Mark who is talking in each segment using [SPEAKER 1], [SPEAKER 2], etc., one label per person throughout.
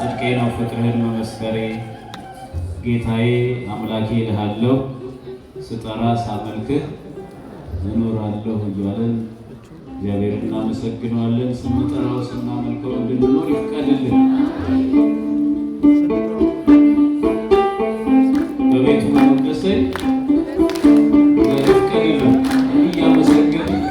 [SPEAKER 1] ጽድቄ ነው ፍቅርህን መመስከሬ ጌታዬ አምላኬ እልሃለሁ ስጠራ ሳመልክህ እኖራለሁ እያለን እግዚአብሔርን እናመሰግነዋለን። ስንጠራው ስናመልከው እንድንኖር ይፍቀድልን። በቤቱ መቅደስ ይፍቀድልን እያመሰገንን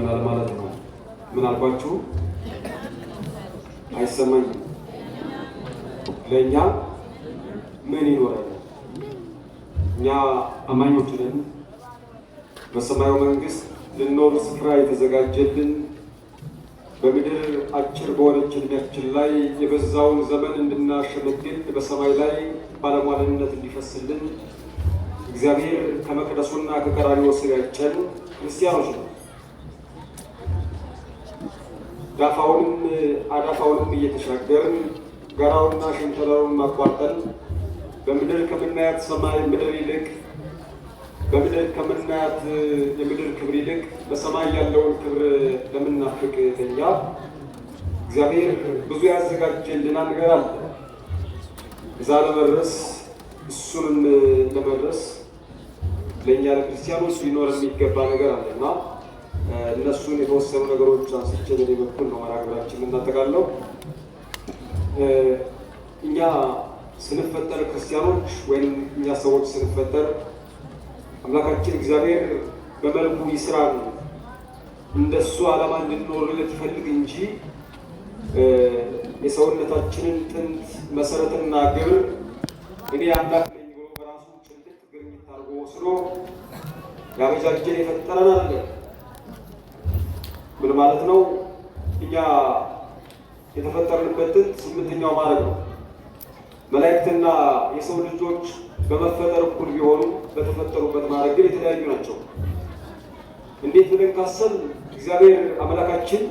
[SPEAKER 2] ይሆናል ማለት ነው። ምን አልኳችሁ? አይሰማኝም። ለእኛ ምን ይኖራል? እኛ አማኞች ነን። በሰማያዊ መንግስት ልንኖር ስፍራ የተዘጋጀልን፣ በምድር አጭር በሆነች ዕድሜያችን ላይ የበዛውን ዘመን እንድናሸመግል በሰማይ ላይ ባለሟልነት እንዲፈስልን እግዚአብሔር ከመቅደሱና ከቀራንዮ ያጨን ክርስቲያኖች ነው። ዳፋውንም አዳፋውንም እየተሻገርን ጋራውንና ሸንተረሩን አቋርጠን በምድር ከምናያት ሰማይ ምድር ይልቅ በምድር ከምናያት የምድር ክብር ይልቅ በሰማይ ያለውን ክብር ለምናፍቅ ለኛ እግዚአብሔር ብዙ ያዘጋጀልን ነገር አለ። እዛ ለመድረስ እሱንም ለመድረስ ለእኛ ለክርስቲያኖች ሊኖር የሚገባ ነገር አለና እነሱን የተወሰኑ ነገሮች አንስቼ በኔ በኩል ነው መርሃ ግብራችንን እናጠቃለው። እኛ ስንፈጠር ክርስቲያኖች ወይም እኛ ሰዎች ስንፈጠር አምላካችን እግዚአብሔር በመልኩ ይስራን እንደሱ ዓላማ እንድንኖርለት ይፈልግ እንጂ የሰውነታችንን ጥንት መሰረትና ግብር እኔ አምላክ ነኝ ብሎ በራሱ ጭልጥ ግርኝት አድርጎ ወስዶ ያበጃጀን የፈጠረን አለ። ምን ማለት ነው? እኛ የተፈጠርንበት ጥንት 8ኛው ማዕረግ ነው። መላእክትና የሰው ልጆች በመፈጠር እኩል ቢሆኑ በተፈጠሩበት ማዕረግ ግን የተለያዩ ናቸው። እንዴት ብለን ካሰብን እግዚአብሔር አምላካችን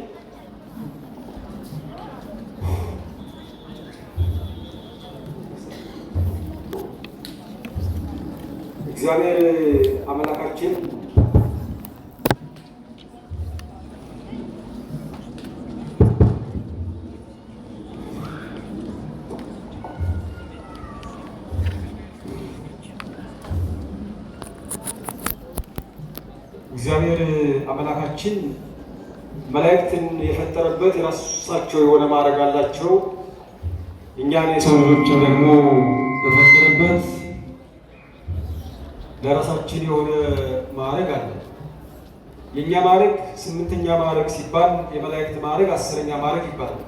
[SPEAKER 2] እግዚአብሔር አምላካችን መላእክትን የፈጠረበት የራሳቸው የሆነ ማዕረግ አላቸው። እኛን የሰው ልጆች ደግሞ የፈጠረበት ለራሳችን የሆነ ማዕረግ አለ። የኛ ማዕረግ 8ኛ ማዕረግ ሲባል የመላእክት ማዕረግ 10ኛ ማዕረግ ይባላል።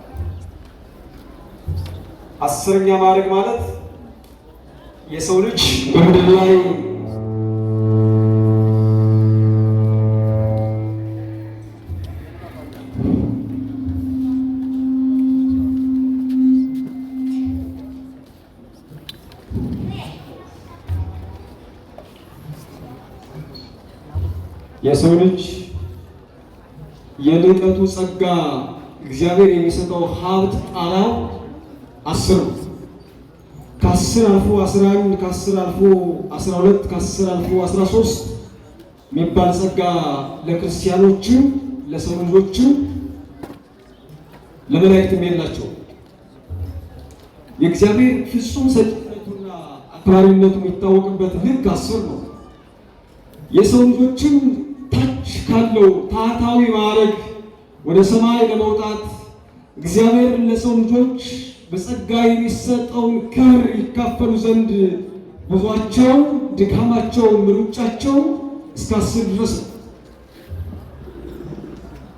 [SPEAKER 2] 10ኛ ማዕረግ ማለት የሰው ልጅ በምድር ላይ የሰው ልጅ የልቀቱ ጸጋ እግዚአብሔር የሚሰጠው ሀብት ጣራው 10 ነው። ከ10 አልፎ 11 ከ10 አልፎ 12 ከ10 አልፎ 13 የሚባል ጸጋ ለክርስቲያኖችም ለሰው ልጆችም ለመላእክትም የላቸው። የእግዚአብሔር ፍጹም ሰጪነቱና አክባሪነቱ የሚታወቅበት ልክ 10 ነው። የሰው ልጆችም ታች ካለው ታህታዊ ማዕረግ ወደ ሰማይ ለመውጣት እግዚአብሔር ለሰው ልጆች በጸጋ የሚሰጠውን ክብር ይካፈሉ ዘንድ ጉዟቸው፣ ድካማቸው፣ ምሩጫቸው እስከ 10 ድረስ ነው።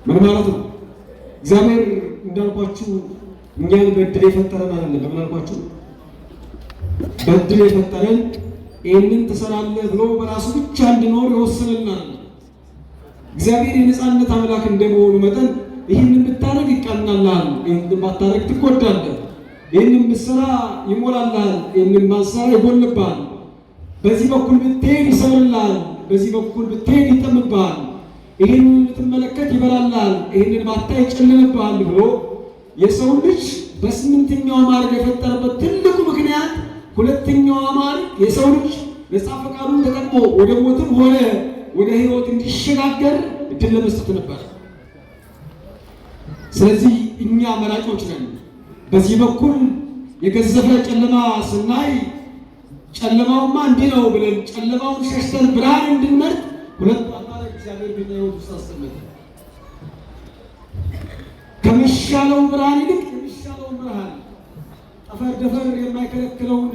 [SPEAKER 2] ምን ማለት ነው? እግዚአብሔር እንዳልኳችሁ እኛን በእድል የፈጠረን አይደለም። በምን አልኳችሁ? በእድል የፈጠረን ይህንን ትሰራለህ ብሎ በራሱ ብቻ እንድኖር ይወስንልናል። እግዚአብሔር የነፃነት አምላክ እንደመሆኑ መጠን ይህንን ብታረግ ይቀናልሃል፣ ይህንን ባታረግ ትጎዳለህ፣ ይህንን ብትሰራ ይሞላልሃል፣ ይህንን ባትሰራ ይጎልብሃል፣ በዚህ በኩል ብትሄድ ይሰብርልሃል፣ በዚህ በኩል ብትሄድ ይጠምብሃል፣ ይህንን ብትመለከት ይበራልሃል፣ ይህንን ባታይ ይጨልምብሃል ብሎ የሰው ልጅ በ8ኛው ማዕረግ የፈጠረበት ትልቁ ምክንያት 2ኛው ማዕረግ የሰው ልጅ ነፃ ፈቃዱን ተጠቅሞ ወደ ሞትም ሆነ ወደ ሕይወት እንዲሸጋገር እድል ለመስጠት ነበር። ስለዚህ እኛ መራጮች ነን። በዚህ በኩል የገዘፈ ጨለማ ስናይ ጨለማውማ እንዲህ ነው ብለን ጨለማውን ሸሽተን ብርሃን እንድንመርጥ 2 ማዕረግ እግዚአብሔር በእኛ ሕይወት ውስጥ አስቀመጠ። ከሚሻለው ብርሃን ይልቅ የሚሻለውን ብርሃን ጠፈር ደፈር የማይከለክለውን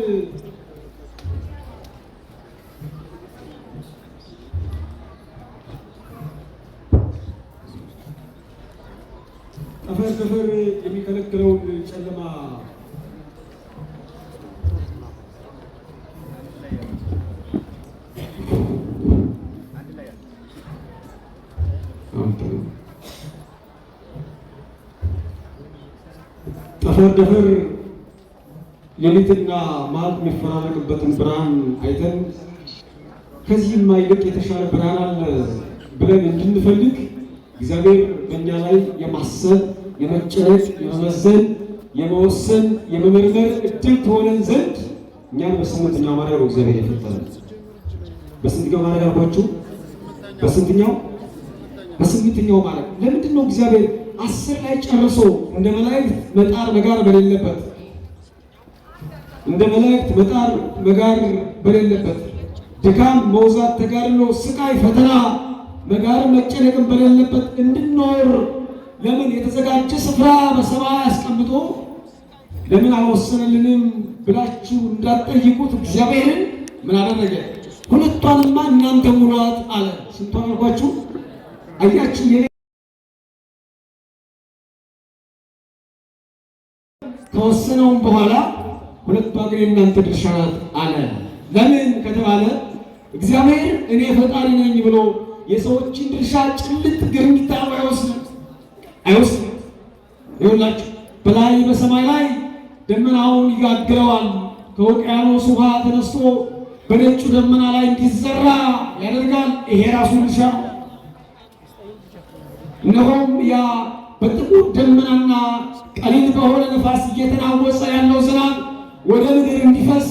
[SPEAKER 2] ደፈር የሚከለክለውን ጨለማ ጠፈር ደፈር ሌሊትና መዓልት የሚፈራረቅበትን ብርሃን አይተን ከዚህም ይልቅ የተሻለ ብርሃን አለ ብለን እንድንፈልግ እግዚአብሔር በእኛ ላይ የማሰብ የመጨነቅ የመመዘን የመወሰን የመመርመር እድል ትሆነን ዘንድ እኛን በስምንተኛው ማዕረግ ነው እግዚአብሔር የፈጠረን። በስንተኛው ማዕረግ አልኳችሁ? በስምንተኛው ማዕረግ። ለምንድን ነው እግዚአብሔር 10 ላይ ጨርሶ እንደ መላእክት መጣር መጋር በሌለበት ድካም፣ መውዛት፣ ተጋድሎ፣ ስቃይ፣ ፈተና፣ መጋር፣ መጨነቅን በሌለበት እንድንኖር ለምን የተዘጋጀ ስፍራ በሰማይ አስቀምጦ ለምን አልወሰነልንም ብላችሁ እንዳትጠይቁት እግዚአብሔርን ምን አደረገ? ሁለቷንማ እናንተ ሙሏት አለ። ስንቷን አልኳችሁ? አያችሁ ከወሰነውም በኋላ ሁለቷ ግን የእናንተ ድርሻ ናት አለ። ለምን ከተባለ እግዚአብሔር እኔ ፈጣሪ ነኝ ብሎ የሰዎችን ድርሻ ጭልጥ ግርኝታ አይወስንም። ይኸውላችሁ በላይ በሰማይ ላይ ደመናውን ይጋግረዋል። ከውቅያኖስ ውሃ ተነስቶ በነጩ ደመና ላይ እንዲዘራ ያደርጋል። ይሄ ራሱ ድርሻ ነው። እነሆም ያ በጥቁር ደመናና ቀሊል በሆነ ነፋስ እየተናወጸ ያለው ዝናብ ወደ ምድር እንዲፈስ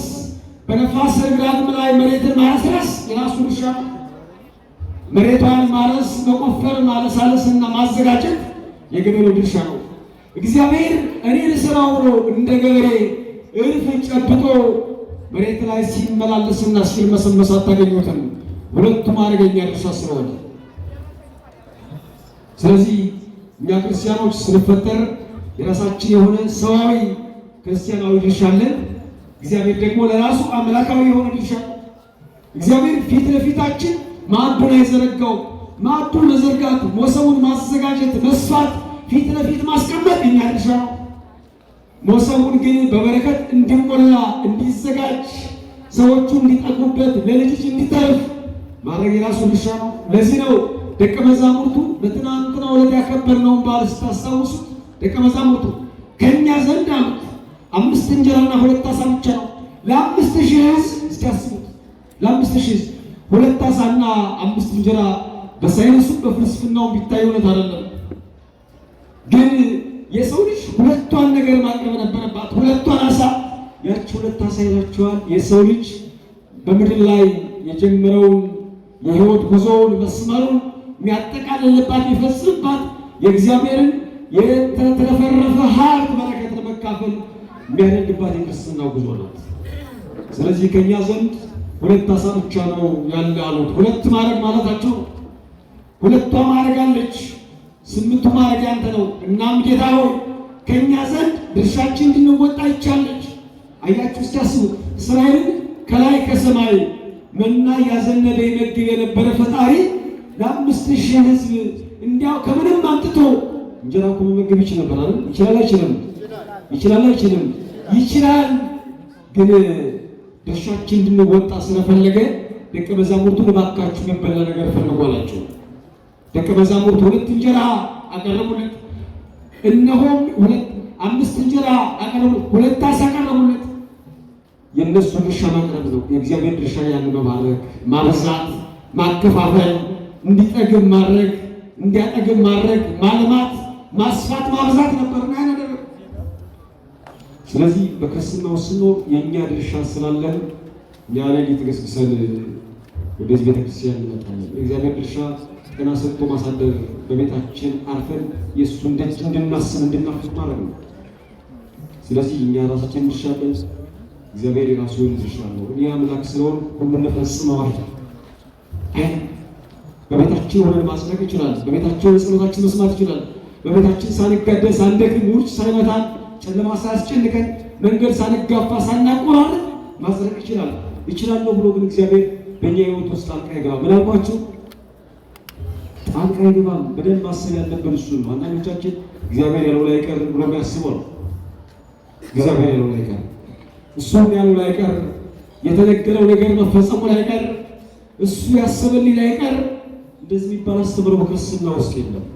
[SPEAKER 2] በነፋስ ርግራግም ላይ መሬትን ማረስረስ የራሱ ድርሻ ነው። መሬቷን ማረስ፣ መቆፈር፣ ማለሳለስና ማዘጋጀት የገበሬው ድርሻ ነው። እግዚአብሔር እኔ ልሰራው ነው እንደ ገበሬ እርፍ ጨብጦ መሬት ላይ ሲመላለስና ሲርመሰመስ አታገኙትም። ሁለቱም አደገኛ ድርሻ ስለሆነ ስለዚህ እኛ ክርስቲያኖች ስንፈጠር የራሳችን የሆነ ሰዋዊ ክርስቲያናዊ ድርሻ አለን። እግዚአብሔር ደግሞ ለራሱ አምላካዊ የሆነ ድርሻ። እግዚአብሔር ፊት ለፊታችን ማዕዱን የዘረጋው ማዕዱን መዘርጋት፣ ሞሰቡን ማዘጋጀት፣ መስፋት፣ ፊት ለፊት ማስቀመጥ የኛ ድርሻ ነው። ሞሰቡን ግን በበረከት እንዲሞላ እንዲዘጋጅ፣ ሰዎቹ እንዲጠግቡበት፣ ለልጅ እንዲተርፍ ማድረግ የራሱ ድርሻ ነው። ለዚህ ነው ደቀ መዛሙርቱ በትናንትናው ዕለት ያከበርነውን በዓል ስታስታውሱት ደቀ መዛሙርቱ ከእኛ ዘንድ አሉት 5 እንጀራና 2 ዓሣ ብቻ ነው ለ5000 ሕዝብ። እስኪ አስቡት፣ ለ5000 ሕዝብ 2 ዓሣና 5 እንጀራ በሳይንሱ በፍልስፍናው ቢታይ እውነት አይደለም። ግን የሰው ልጅ ሁለቷን ነገር ማቅረብ ነበረባት። 2 ዓሣ ያቺ 2 ዓሣ ይላቸዋል። የሰው ልጅ በምድር ላይ የጀመረውን የህይወት ጉዞውን መስመሩን የሚያጠቃልልባት የሚፈጽምባት የእግዚአብሔርን የተትረፈረፈ ሀብት በረከት ለመካፈል የሚያደርግባት የክርስትናው ጉዞ ናት። ስለዚህ ከእኛ ዘንድ 2 ዓሣ ብቻ ነው ያለ አሉት። 2 ማዕረግ ማለታቸው 2ቷ ማዕረግ አለች፣ 8ቱ ማዕረግ ያንተ ነው። እናም ጌታ ሆይ ከእኛ ዘንድ ድርሻችን እንድንወጣ ይቻለች። አያችሁ እስኪያስቡ እስራኤልን ከላይ ከሰማይ መና ያዘነበ ይመግብ የነበረ ፈጣሪ ለ5000 ሕዝብ እንዲያው ከምንም አምጥቶ እንጀራ እኮ መመገብ ይችል ነበር አይደል? ይችላል አይችልም? ይችላል። ግን ድርሻችን እንድንወጣ ስለፈለገ ደቀ መዛሙርቱ እባካችሁ የሚበላ ነገር ፈልጉ አላቸው። ደቀ መዛሙርቱ 2 እንጀራ አቀረቡለት። እነሆም 5 እንጀራ አቀረቡለት፣ 2 ዓሣ አቀረቡለት። የእነሱ ድርሻ ማቅረብ ነው። የእግዚአብሔር ድርሻ ያን መባረክ፣ ማብዛት፣ ማከፋፈል፣ እንዲጠግብ ማድረግ፣ እንዲያጠግብ ማድረግ፣ ማልማት፣ ማስፋት፣ ማብዛት ነበርና ያደረገ። ስለዚህ በክርስትናው ስንኖር የእኛ ድርሻ ስላለን እኛ ላይ ገስግሰን ወደዚህ ቤተክርስቲያን እንመጣለን። የእግዚአብሔር ድርሻ ጤና ሰጥቶ ማሳደር፣ በቤታችን አርፈን የእሱን ደጅ እንድናስብ እንድናፍቅ ማድረግ ነው። ስለዚህ እኛ ራሳችን ድርሻ አለን። እግዚአብሔር የራሱ ድርሻ አለው። እኔ አምላክ ስለሆን ሁሉን ፈጽመዋል። በቤታችን ሆነን ማጽደቅ ይችላል። በቤታችን ጸሎታችን መስማት ይችላል። በቤታችን ሳንጋደል ሳንደክም ውርጭ ሳይመታን ጨለማ ሳያስጨንቀን መንገድ ሳንጋፋ ሳናቆራረጥ ማጽደቅ ይችላለሁ ብሎ ግን እግዚአብሔር በእኛ ሕይወት ውስጥ ጣልቃ ይገባ። ምን አልኳችሁ? ጣልቃ አይገባም። በደንብ ማሰብ ያለብን እሱ ነው። አንዳንዶቻችን እግዚአብሔር ያለው ላይ ቀር ብሎ የሚያስበው ነው። እግዚአብሔር ያለው ላይ ቀር እሱም ያለው ላይ ቀር የተነገረው ነገር መፈጸሙ ላይ ቀር እሱ ያሰበልኝ ላይ ቀር እንደዚህ የሚባል አስተምሮ በክርስትና ውስጥ የለም።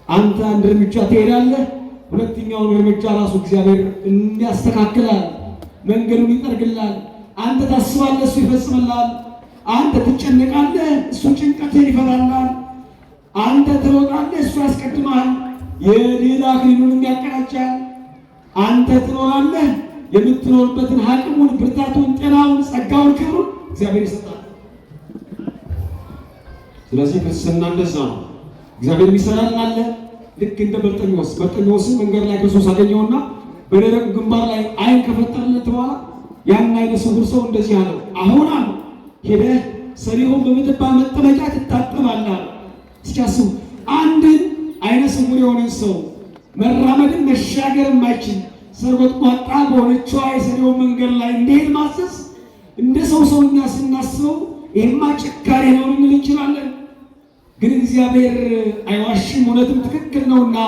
[SPEAKER 2] አንተ አንድ እርምጃ ትሄዳለህ፣ ሁለተኛውን እርምጃ ራሱ እግዚአብሔር እንዲያስተካክላል፣ መንገዱን ይጠርግላል። አንተ ታስባለህ፣ እሱ ይፈጽምላል። አንተ ትጨነቃለህ፣ እሱ ጭንቀትን ይፈታላል። አንተ ትሮጣለህ፣ እሱ ያስቀድማል፣ የድል አክሊሉን ያቀዳጃል። አንተ ትኖራለህ፣ የምትኖርበትን አቅሙን፣ ብርታቱን፣ ጤናውን፣ ጸጋውን፣ ክብሩን እግዚአብሔር ይሰጣል። ስለዚህ ክርስትና እንደዛ ነው። እግዚአብሔር የሚሰራልን አለ። ልክ እንደ በርጤሜዎስን መንገድ ላይ ክርስቶስ አገኘውና በደረቅ ግንባር ላይ ዓይን ከፈጠረለት በኋላ ያን ዓይነ ስውር ሰው እንደዚህ አለው፣ አሁን አለ ሄደህ ሰሊሆም በምትባል መጠመቂያ ትታጠባለህ። እስኪ አስቡ፣ አንድን ዓይነ ስውር የሆነ ሰው መራመድን መሻገር የማይችል ሰርጎጥቋጣ በሆነችው የሰሊሆም መንገድ ላይ እንዲሄድ ማዘዝ እንደ ሰውኛ ስናስበው ይሄማ ጭካኔ ነው ልንል እንችላለን። ግን እግዚአብሔር አይዋሽም፣ እውነትም ትክክል ነውና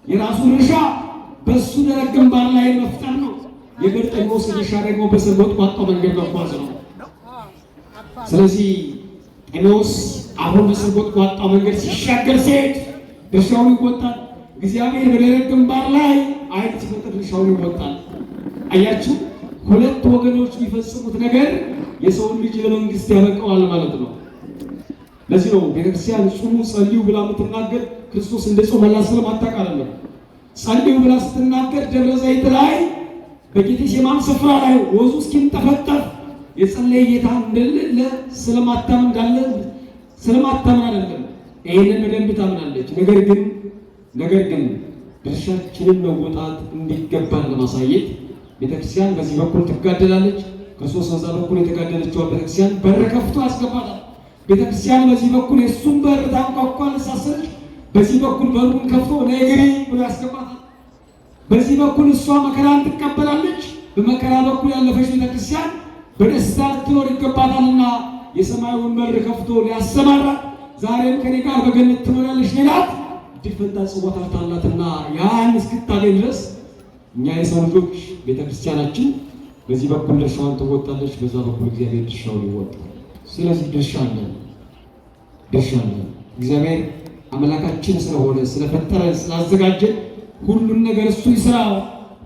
[SPEAKER 2] የራሱ ድርሻ በእሱ ደረቅ ግንባር ላይ መፍጠር ነው። የበርጤሜዎስ ድርሻ ደግሞ በሰርጎጥቋጣው መንገድ መጓዝ ነው። ስለዚህ ጤሜዎስ አሁን በሰርጎጥቋጣው መንገድ ሲሻገር ሲሄድ ድርሻውን ይወጣል። እግዚአብሔር በደረቅ ግንባር ላይ ዓይን ሲፈጥር ድርሻውን ይወጣል። አያችሁ፣ ሁለት ወገኖች የሚፈጽሙት ነገር የሰውን ልጅ ለመንግስት ያበቀዋል ማለት ነው። ለዚህ ነው ቤተክርስቲያን ጹሙ ጸልዩ ብላ የምትናገር ክርስቶስ እንደ ጾመላት ስለማታውቃለህ። ጸልዩ ብላ ስትናገር ደብረ ዘይት ላይ በጌቴሴማኒ ስፍራ ላይ ወዙ እስኪንጠፈጠፍ የጸለየ ጌታ እንደሌለ ስለማታምን አይደለም። ይሄንን በደንብ ታምናለች። ነገር ግን ድርሻችንን መወጣት እንዲገባን ለማሳየት ቤተክርስቲያን በዚህ በኩል ትጋደላለች። ክርስቶስ በዛ በኩል የተጋደለችው ቤተክርስቲያን በር ከፍቶ ያስገባታል። ቤተክርስቲያን በዚህ በኩል የእሱን በር ታንኳኳ ልሳሰች፣ በዚህ በኩል በሩን ከፍቶ ነግሪ ብሎ ያስገባታል። በዚህ በኩል እሷ መከራን ትቀበላለች። በመከራ በኩል ያለፈች ቤተክርስቲያን በደስታ ልትኖር ይገባታልና የሰማዩን በር ከፍቶ ሊያሰማራ ዛሬም ከኔ ጋር በገነት ትኖራለች ሌላት እድል ፈንታ ጽዋ ታላትና ያን እስክታገኝ ድረስ እኛ የሰው ልጆች ቤተክርስቲያናችን በዚህ በኩል ድርሻዋን ትወጣለች፣ በዛ በኩል እግዚአብሔር ድርሻውን ይወጣል። ስለዚህ ድርሻ አለን። እግዚአብሔር አምላካችን ስለሆነ ስለፈጠረን ስላዘጋጀን ሁሉን ነገር እሱ ይስራው፣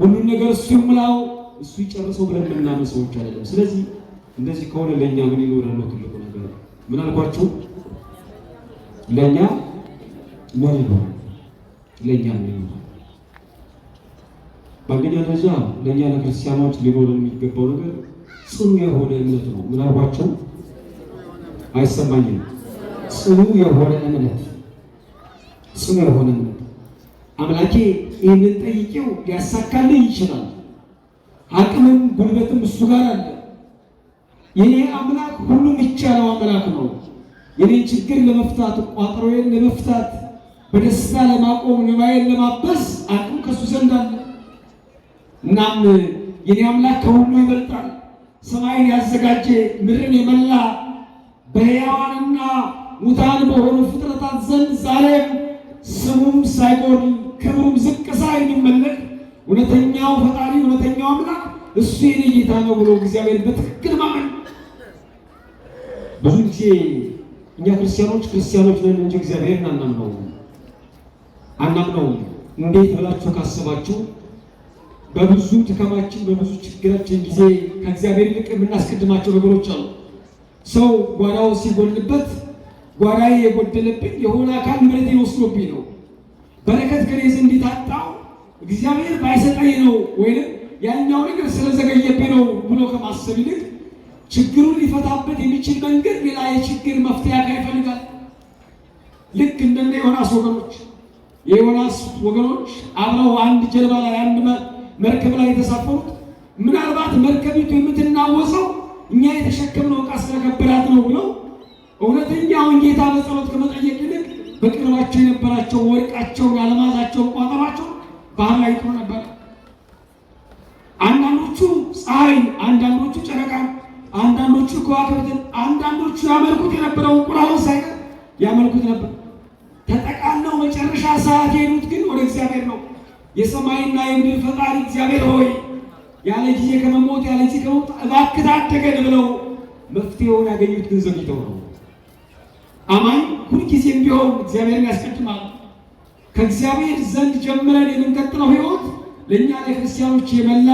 [SPEAKER 2] ሁሉን ነገር እሱ ይሙላው፣ እሱ ይጨርሰው ብለን የምናምን ሰዎች አይደለም። ስለዚህ እንደዚህ ከሆነ ለእኛ ምን ይኖረን ነው ትልቁ ነገር። ምን አልኳችሁ? ለእኛ ምን ይኖረን? በአንደኛ ደረጃ ለእኛ ለክርስቲያኖች ሊኖረን የሚገባው ነገር ጽኑ የሆነ እምነት ነው። ምን አልኳችሁ? አይሰማኝም። ጽኑ የሆነ እምነት። አምላኬ ይህንን ጠይቄው ሊያሳካልኝ ይችላል። አቅምም ጉልበትም እሱ ጋር አለ። የኔ አምላክ ሁሉም ይቻለው አምላክ ነው። የኔን ችግር ለመፍታት፣ ቋጠሮዬን ለመፍታት፣ በደስታ ለማቆም፣ ንባዬን ለማበስ አቅም ከሱ ዘንድ አለ። እናም የኔ አምላክ ከሁሉ ይበልጣል። ሰማይን ያዘጋጀ ምድርን የመላ በሕያዋንና ሙታን በሆኑ ፍጥረታት ዘንድ ዛሬም ስሙም ሳይጎድል ክብሩም ዝቅ ሳይል የሚመለክ እውነተኛው ፈጣሪ እውነተኛው አምላክ እሱ የኔ ጌታ ነው ብሎ እግዚአብሔር በትክክል ማመን። ብዙ ጊዜ እኛ ክርስቲያኖች ነን እንጂ እግዚአብሔርን አናምነውም። እንዴት ብላችሁ ካሰባችሁ በብዙ ድካማችን በብዙ ችግራችን ጊዜ ከእግዚአብሔር ይልቅ የምናስቀድማቸው ነገሮች አሉ። ሰው ጓዳው ሲጎልበት ጓዳዬ የጎደለብኝ የሆነ አካል ንብረቴን ወስዶብኝ ነው፣ በረከት ከኔ ዘንድ የታጣው እግዚአብሔር ባይሰጠኝ ነው፣ ወይም ያኛው ነገር ስለዘገየብኝ ነው ብሎ ከማሰብ ይልቅ ችግሩን ሊፈታበት የሚችል መንገድ ሌላ የችግር መፍትሄ ይፈልጋል። ልክ እንደነ የዮናስ ወገኖች አብረው አንድ ጀልባ ላይ አንድ መርከብ ላይ የተሳፈሩት ምናልባት መርከቢቱ የምትናወሰው እኛ የተሸከምነው ዕቃ ስለከበዳት ነው ብለው እውነተኛውን ጌታ በጸሎት ከመጠየቅ ይልቅ በቅርባቸው የነበራቸው ወርቃቸውን፣ አልማዛቸውን፣ ቋጠሯቸውን ባህር ላይ ጥሎ ነበር። አንዳንዶቹ ፀሐይን፣ አንዳንዶቹ ጨረቃን፣ አንዳንዶቹ ከዋክብትን፣ አንዳንዶቹ ያመልኩት የነበረው ቁራውን ሳይቀር ያመልኩት ነበር። በደረሰው መጨረሻ ሰዓት የሄዱት ግን ወደ እግዚአብሔር ነው። የሰማይና የምድር ፈጣሪ እግዚአብሔር ሆይ ያለ ጊዜ ከመሞት ያለ ጊዜ ከሞት እባክህ ታደገን ብለው መፍትሄውን ያገኙት ግን ዘግይተው ነው። አማኝ ሁልጊዜም ቢሆን እግዚአብሔርን ያስቀድማል። ከእግዚአብሔር ዘንድ ጀምረን የምንቀጥለው ሕይወት ለእኛ ለክርስቲያኖች የመላ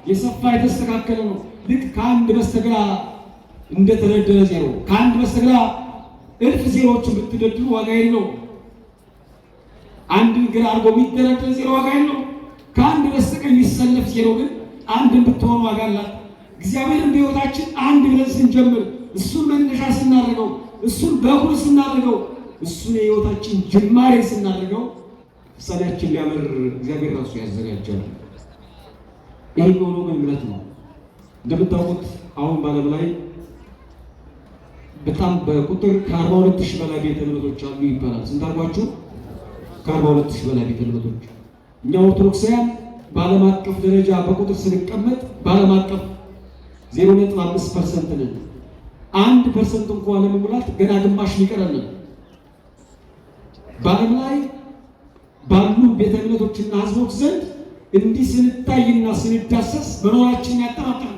[SPEAKER 2] የሰፋ የተስተካከለ ነው። ልክ ከአንድ በስተግራ እንደተደረደረ ዜሮ፣ ከአንድ በስተግራ እልፍ ዜሮዎችን ብትደርድሩ ዋጋ የለውም። አንድን ግራ አድርጎ የሚደረደር ዜሮ ዋጋ የለውም። ከአንድ በስተቀኝ የሚሰለፍ ዜሮ ግን አንድን ብትሆን ዋጋ አላት። እግዚአብሔርን በሕይወታችን አንድ ብለን ስንጀምር፣ እሱን መነሻ ስናደርገው፣ እሱን በኩር ስናደርገው፣ እሱን የሕይወታችን ጅማሬ ስናደርገው ፍጻሜያችን ሊያምር እግዚአብሔር ራሱ ያዘጋጃል። ይህ ሆኖ ግን እምነት ነው። እንደምታውቁት አሁን በዓለም ላይ በጣም በቁጥር ከ42,000 በላይ ቤተ እምነቶች አሉ ይባላል። ስንት አልኳችሁ? ከ42,000 በላይ ቤተ እምነቶች። እኛ ኦርቶዶክሳውያን በዓለም አቀፍ ደረጃ በቁጥር ስንቀመጥ በዓለም አቀፍ 0.5% ነን። 1% እንኳን ለመሙላት ገና ግማሽ ሊቀረን። በዓለም ላይ ባሉ ቤተ እምነቶችና ሕዝቦች ዘንድ እንዲህ ስንታይና ስንዳሰስ መኖራችን ያጠራጥራል።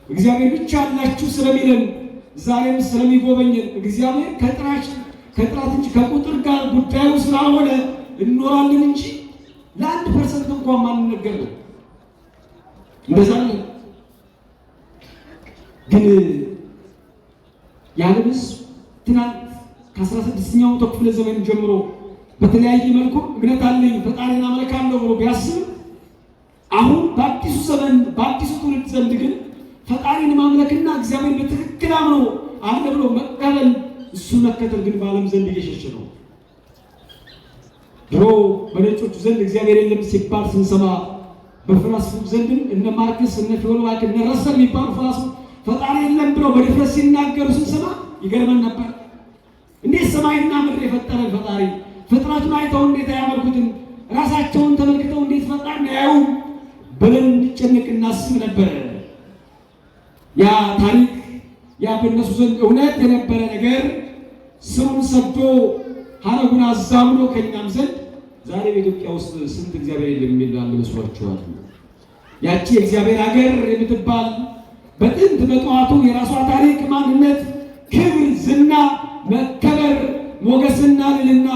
[SPEAKER 2] እግዚአብሔር ብቻ አላችሁ ስለሚለን ዛሬም ስለሚጎበኘን እግዚአብሔር ከጥራት እንጂ ከቁጥር ጋር ጉዳዩ ስላልሆነ እንኖራለን እንጂ ለ1% እንኳን ማንነገር ነው። እንደዛ ነው። ግን የዓለም ሕዝብ ትናንት ከ16ኛው መቶ ክፍለ ዘመን ጀምሮ በተለያየ መልኩ እምነት አለኝ ፈጣሪን አመልካለሁ ብሎ ቢያስብ አሁን በአዲሱ ዘመን በአዲሱ ትውልድ ዘንድ ግን ፈጣሪን ማምለክና እግዚአብሔር በትክክል አምኖ አለ ብሎ መቀበል እሱ መከተል ግን በዓለም ዘንድ እየሸሸ ነው። ድሮ በነጮቹ ዘንድ እግዚአብሔር የለም ሲባል ስንሰማ በፈላስፎች ዘንድም እነ ማርክስ እነ ፊዮሎዋክ እነ ረሰል የሚባሉ ፈላስፎች ፈጣሪ የለም ብለው በድፍረት ሲናገሩ ስንሰማ ይገርመን ነበር። እንዴት ሰማይና ምድር የፈጠረን ፈጣሪ ፍጥረቱን አይተው እንዴት አያመልኩትም? ራሳቸውን ተመልክተው እንዴት ፈጣሪን ያዩ ብለን እንዲጨነቅ እናስብ ነበረ። ያ ታሪክ ያ በእነሱ ዘንድ እውነት የነበረ ነገር ስሩን ሰዶ ሀረጉን አዛምሎ ከእኛም ዘንድ ዛሬ በኢትዮጵያ ውስጥ ስንት እግዚአብሔር የለም የሚል መስሏችኋል? ያቺ የእግዚአብሔር ሀገር የምትባል በጥንት በጠዋቱ የራሷ ታሪክ፣ ማንነት፣ ክብር፣ ዝና፣ መከበር፣ ሞገስና ልዕልና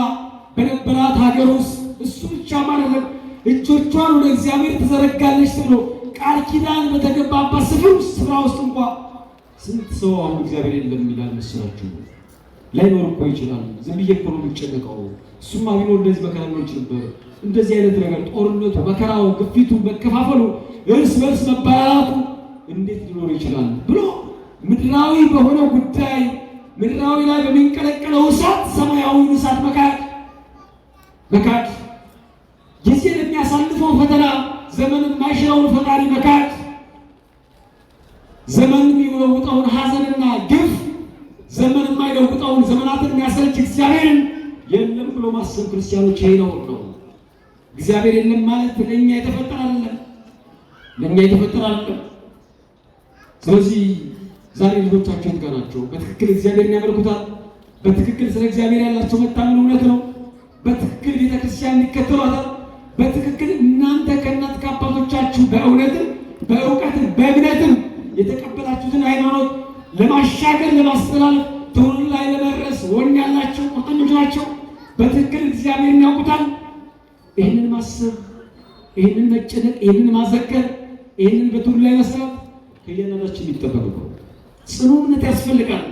[SPEAKER 2] በነበራት ሀገር ውስጥ እሱ ብቻ ማለት እጆቿን ወደ እግዚአብሔር ትዘረጋለች ተብሎ ቃል ኪዳን በተገባባት ስፍራ ውስጥ እንኳ ስንት ሰው አሁን እግዚአብሔር የለም ይላል መስላችሁ? ላይኖር እኮ ይችላል። ዝም ብዬ እኮ ነው የሚጨነቀው። እሱማ ቢኖር እንደዚህ መከራ ነው ነበር። እንደዚህ አይነት ነገር ጦርነቱ፣ መከራው፣ ግፊቱ፣ መከፋፈሉ፣ እርስ በርስ መባላቱ እንዴት ሊኖር ይችላል ብሎ ምድራዊ በሆነው ጉዳይ ምድራዊ ላይ በሚንቀለቀለው እሳት ሰማያዊውን እሳት መካድ ጊዜ ለሚያሳልፈው ፈተና ዘመን የማይሽረውን ፈጣሪ መካድ ዘመን የሚለውጠውን ሐዘንና ግፍ ዘመን የማይለውጠውን ዘመናትን የሚያሰለች እግዚአብሔርን የለም ብሎ ማሰብ ክርስቲያኖች ይሄ ነው። እግዚአብሔር የለም ማለት ለእኛ የተፈጠረ አይደለም፣ ለእኛ የተፈጠረ አይደለም። ስለዚህ ዛሬ ልጆቻቸው የት ጋር ናቸው? በትክክል እግዚአብሔርን ያመልኩታል? በትክክል ስለ እግዚአብሔር ያላቸው መታመን እውነት ነው? በትክክል ቤተክርስቲያን ይከተሏታል? በትክክል እናንተ ከእናት ከአባቶቻችሁ በእውነትም በእውቀትም በእምነትም የተቀበላችሁትን ሃይማኖት ለማሻገር ለማስተላለፍ ትውልድ ላይ ለመድረስ ወኔ ያላቸው ቁርጠኞች ናቸው? በትክክል እግዚአብሔርን ያውቁታል? ይህንን ማሰብ፣ ይህንን መጨነቅ፣ ይህንን ማዘከር፣ ይህንን በትውልድ ላይ መስራት ከእያንዳንዳችን የሚጠበቅ ነው። ጽኑ እምነት ያስፈልጋል።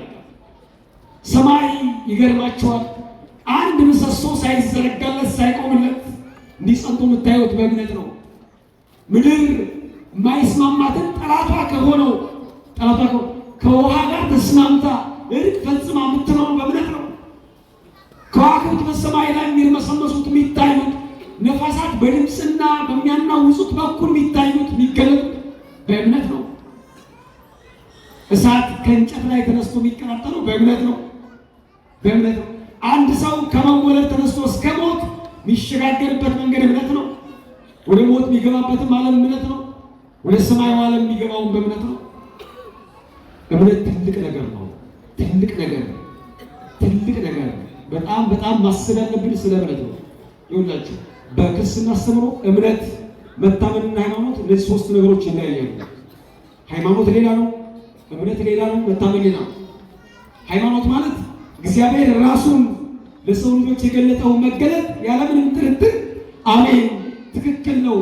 [SPEAKER 2] ሰማይ ይገርማቸዋል። አንድ ምሰሶ ሳይዘረጋለት ሳይቆምለት እንዲህ ጸንቶ የምታዩት በእምነት ነው። ምድር የማይስማማትን ጠላቷ ከሆነው ከውሃ ጋር ተስማምታ እርቅ ፈጽማ የምትኖረው በእምነት ነው። ከዋክብት በሰማይ ላይ የሚርመሰመሱት የሚታዩት፣ ነፋሳት በድምፅና በሚያናውጹት በኩል የሚታዩት የሚገለጡት በእምነት ነው። እሳት ከእንጨት ላይ ተነስቶ የሚቀጣጠለው በእምነት ነው። በእምነት ነው። አንድ ሰው ከመወለድ ተነስቶ እስከ ሞት የሚሸጋገርበት መንገድ እምነት ነው። ወደ ሞት የሚገባበትም ዓለም እምነት ነው። ወደ ሰማዩ ዓለም የሚገባውን በእምነት ነው። እምነት ትልቅ ነገር ነው። ትልቅ ነገር በጣም ማሰብ ያለብን ስለ እምነት ነው። ይኸውላችሁ በክርስትና አስተምሮ እምነት፣ መታመንና ሃይማኖት እነዚህ ሶስት ነገሮች ይለያያሉ። ሃይማኖት ሌላ ነው፣ እምነት ሌላ ነው፣ መታመን ሌላ ነው። ሃይማኖት ማለት እግዚአብሔር ራሱን ለሰው ልጆች የገለጠውን መገለጥ ያለምንም ጥርጥር አሜን ትክክል ነው